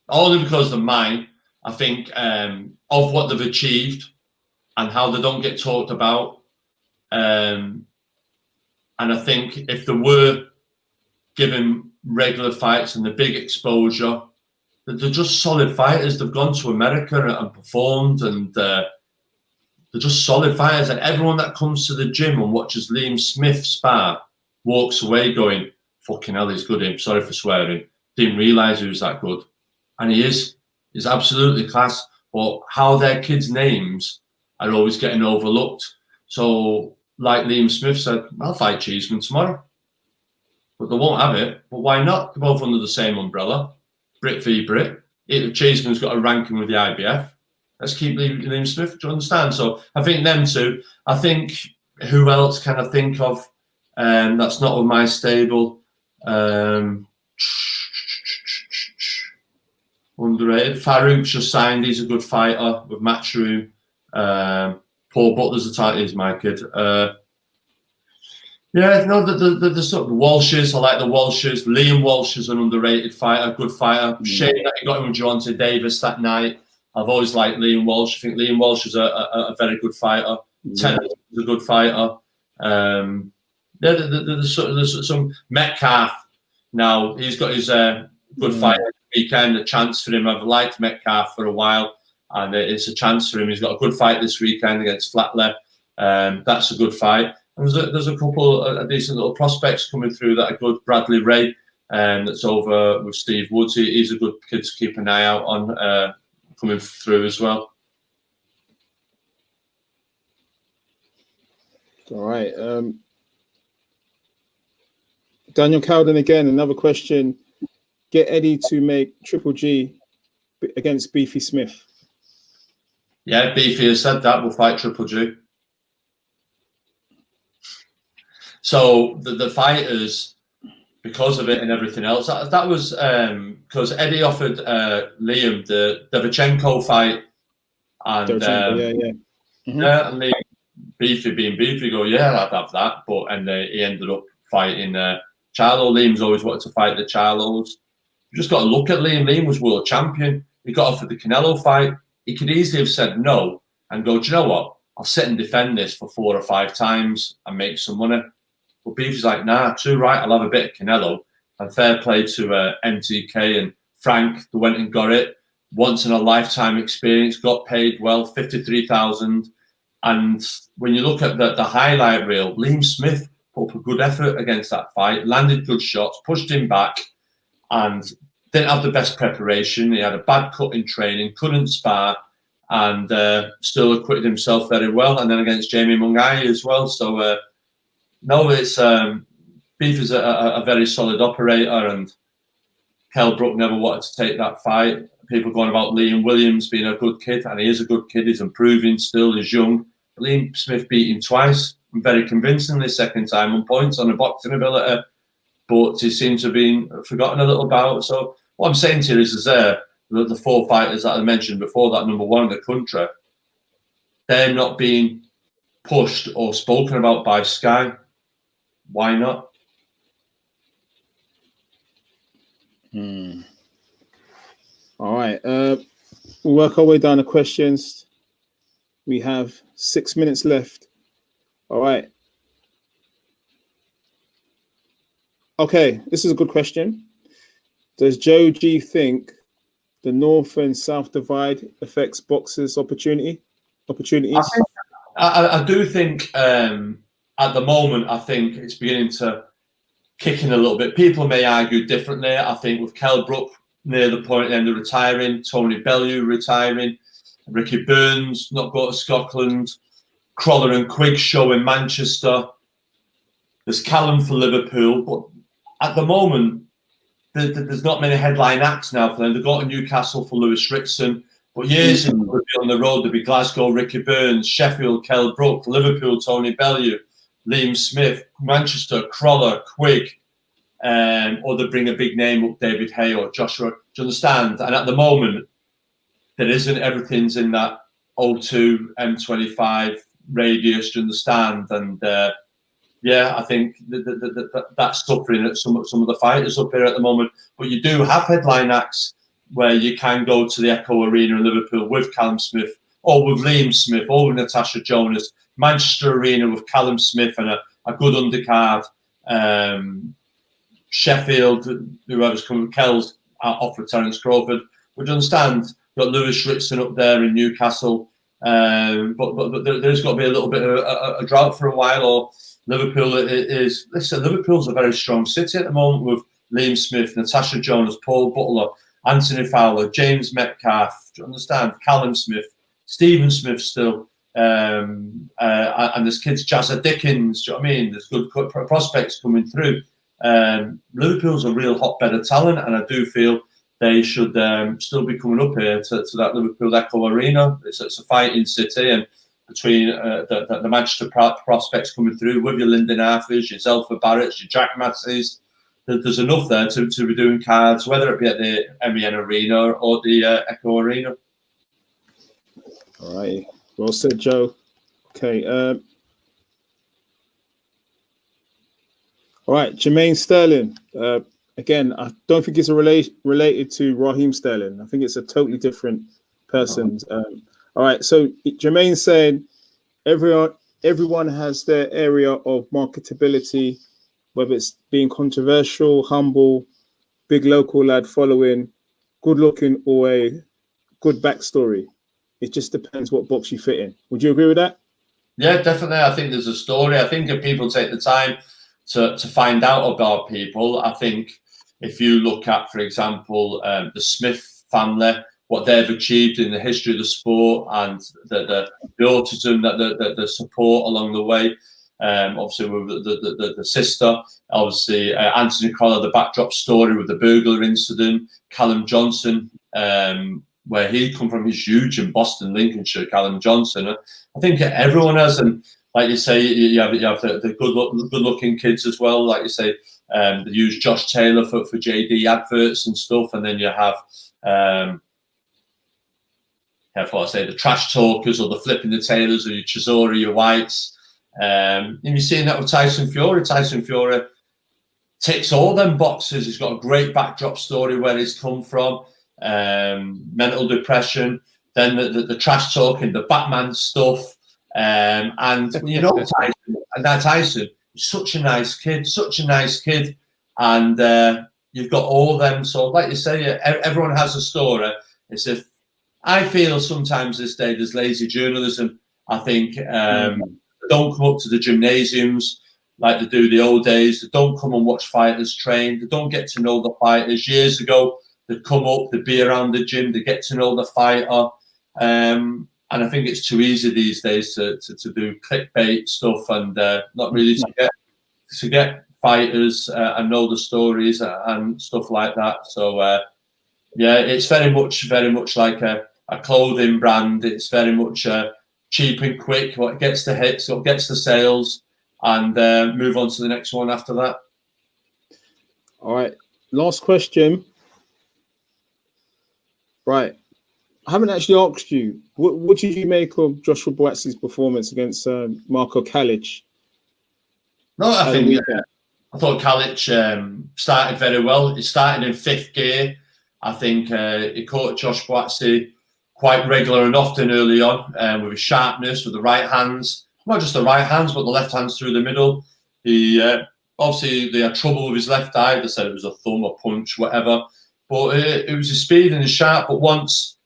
Only because of mine. I think of what they've achieved and how they don't get talked about. And I think if they were given regular fights and the big exposure, they're just solid fighters. They've gone to America and performed, and they're just solid fighters. And everyone that comes to the gym and watches Liam Smith spar walks away going, fucking hell, he's good. I'm sorry for swearing. Didn't realise he was that good. And he is. He's absolutely class. But how their kids' names are always getting overlooked. So, like Liam Smith said, I'll fight Cheeseman tomorrow. But they won't have it. But why not? They're both under the same umbrella. Brit v Brit. Cheeseman's got a ranking with the IBF. Let's keep Liam Smith. Do you understand? So I think them two. I think who else can I think of? That's not with my stable. Underrated. Farouk's just signed. He's a good fighter with Matchroom. Paul Butler's the title. He's my kid. Yeah, no, the sort of Walshes. I like the Walshes. Liam Walsh is an underrated fighter, good fighter. Shame that he got him with Javante Davis that night. I've always liked Liam Walsh. I think Liam Walsh is a very good fighter. Tennis is a good fighter. There's some Metcalf. Now he's got his good fight weekend. A chance for him. I've liked Metcalf for a while, and it's a chance for him. He's got a good fight this weekend against Flatley. That's a good fight. And there's a couple of decent little prospects coming through that are good. Bradley Ray, that's over with Steve Woods. He's a good kid to keep an eye out on coming through as well. All right. Daniel Cowden again, another question. Get Eddie to make Triple G against Beefy Smith. Yeah, Beefy has said that. We'll fight Triple G. So the fighters, because of it and everything else, that was because Eddie offered Liam the Devchenko fight, and and Liam, Beefy being Beefy, go, yeah, I'd have that, but he ended up fighting Charlo. Liam's always wanted to fight the Charlos. You just got to look at Liam. Liam was world champion. He got offered the Canelo fight. He could easily have said no and go, do you know what? I'll sit and defend this for 4 or 5 times and make some money. But Beefy's like, nah, too right, I'll have a bit of Canelo. And fair play to MTK and Frank, who went and got it. Once in a lifetime experience, got paid well, $53,000. And when you look at the highlight reel, Liam Smith put up a good effort against that fight, landed good shots, pushed him back, and didn't have the best preparation. He had a bad cut in training, couldn't spar, and still acquitted himself very well. And then against Jamie Mungai as well. So, no, it's Beef is a very solid operator, and Kell Brook never wanted to take that fight. People going about Liam Williams being a good kid, and he is a good kid. He's improving still. He's young. Liam Smith beat him twice, very convincingly, second time on points on a boxing ability, but he seems to have been forgotten a little about. So what I'm saying to you is the 4 fighters that I mentioned before, that number 1 in the country, they're not being pushed or spoken about by Sky. Why not? All right. We'll work our way down the questions. We have 6 minutes left. All right. Okay, this is a good question. Does Joe G think the North and South divide affects boxers' opportunities? I do think at the moment, I think it's beginning to kick in a little bit. People may argue differently. I think with Kell Brook near the point end of retiring, Tony Bellew retiring, Ricky Burns not go to Scotland, Crawler and Quigg show in Manchester. There's Callum for Liverpool, but at the moment, there's not many headline acts now for them. They go to Newcastle for Lewis Ritson, but years ago, they'd be on the road, there'd be Glasgow, Ricky Burns, Sheffield, Kell Brook, Liverpool, Tony Bellew, Liam Smith, Manchester, Crawler, Quigg, or they bring a big name up, David Hay or Joshua. Do you understand? And at the moment, there isn't. Everything's in that O2, M25 radius. Do you understand? And yeah, I think that's suffering at some of the fighters up here at the moment. But you do have headline acts where you can go to the Echo Arena in Liverpool with Callum Smith, or with Liam Smith, or with Natasha Jonas. Manchester Arena with Callum Smith and a good undercard. Sheffield, whoever's coming, Kells offered Terence Crawford. Would you understand? Got Lewis Ritson up there in Newcastle. But there's got to be a little bit of a drought for a while. Or Liverpool is. Listen, Liverpool's a very strong city at the moment with Liam Smith, Natasha Jonas, Paul Butler, Anthony Fowler, James Metcalf. Do you understand? Callum Smith, Stephen Smith still. And there's kids, Jazza Dickens. Do you know what I mean? There's good prospects coming through. Liverpool's a real hotbed of talent, and I do feel they should still be coming up here to that Liverpool Echo Arena. It's a fighting city, and between the Manchester prospects coming through with your Lyndon Arthurs, your Zelfa Barretts, your Jack Masseys, there's enough there to be doing cards, whether it be at the MEN Arena or the Echo Arena. All right. Well said, Joe. Okay. All right, Jermaine Sterling. Again, I don't think it's related to Raheem Sterling. I think it's a totally different person. All right, so Jermaine saying everyone has their area of marketability, whether it's being controversial, humble, big local lad following, good looking, or a good backstory. It just depends what box you fit in. Would you agree with that? Yeah, definitely. I think there's a story. I think if people take the time to find out about people, I think if you look at, for example, the Smith family, what they've achieved in the history of the sport, and the autism that the support along the way, obviously with the sister, obviously Anthony Crawler, the backdrop story with the burglar incident, Callum Johnson, where he come from, he's huge in Boston, Lincolnshire, Callum Johnson. I think everyone has, and like you say, you have the good looking kids as well. Like you say, they use Josh Taylor for JD adverts and stuff, and then you have the trash talkers or the flipping the tailors or your Chisora, your Whites. And you're seeing that with Tyson Fury. Tyson Fury ticks all them boxes. He's got a great backdrop story where he's come from. Mental depression, then the trash talking, the Batman stuff, and you know Tyson is such a nice kid, and you've got all them. So, like you say, everyone has a story. It's if I feel sometimes this day there's lazy journalism. I think they don't come up to the gymnasiums like they do the old days. They don't come and watch fighters train. They don't get to know the fighters. Years ago, they'd come up, they'd be around the gym, they get to know the fighter. And I think it's too easy these days to do clickbait stuff and not really to get fighters and know the stories and stuff like that. So, yeah, it's very much like a clothing brand. It's very much cheap and quick, what gets the hits, what gets the sales, and move on to the next one after that. All right, last question. Right. I haven't actually asked you. What did you make of Joshua Buatsi's performance against Marco Kalic? No, I thought Kalic started very well. He started in 5th gear. I think he caught Josh Buatsi quite regular and often early on with his sharpness, with the right hands. Not just the right hands, but the left hands through the middle. He obviously they had trouble with his left eye. They said it was a thumb, a punch, whatever. But it was his speed and his sharp. But once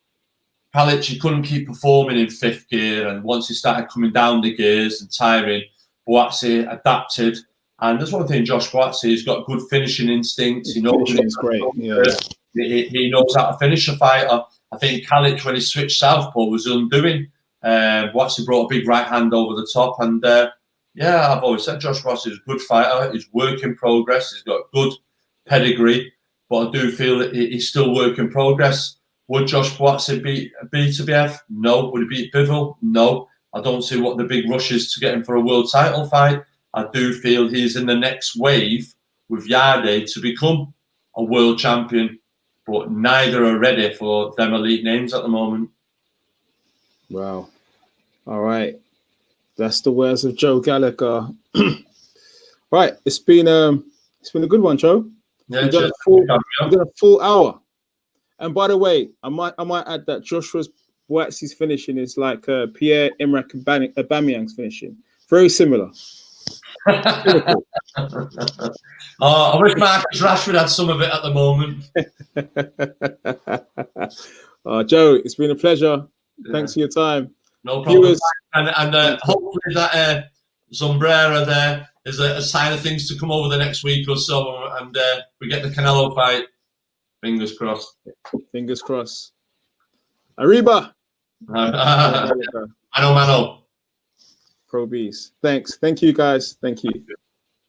Kalic, he couldn't keep performing in 5th gear, and once he started coming down the gears and tiring, Buatsi adapted. And there's one thing, Josh Buatsi, he's got good finishing instincts. He knows it's great. Yeah. He knows how to finish a fighter. I think Kalic, when he switched southpaw, was undoing. Buatsi brought a big right hand over the top, and I've always said Josh Buatsi is a good fighter. He's work in progress. He's got good pedigree, but I do feel that he's still work in progress. Would Josh Buatsi beat Beterbiev? No. Would he beat Bivol? No. I don't see what the big rush is to get him for a world title fight. I do feel he's in the next wave with Yarde to become a world champion, but neither are ready for them elite names at the moment. Wow. All right. That's the words of Joe Gallagher. Right. It's been a good one, Joe. Yeah, we've done a full hour. And by the way, I might add that Joshua Buatsi's finishing is like Pierre-Emerick Aubameyang's finishing. Very similar. I wish Marcus Rashford had some of it at the moment. Joe, it's been a pleasure. Yeah. Thanks for your time. No problem. Viewers, and hopefully that sombrero there is a sign of things to come over the next week or so, and we get the Canelo fight. Fingers crossed. Fingers crossed. Arriba. Mano. Pro Bees. Thanks. Thank you, guys. Thank you.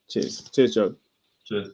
Cheers. Cheers, Joe. Cheers.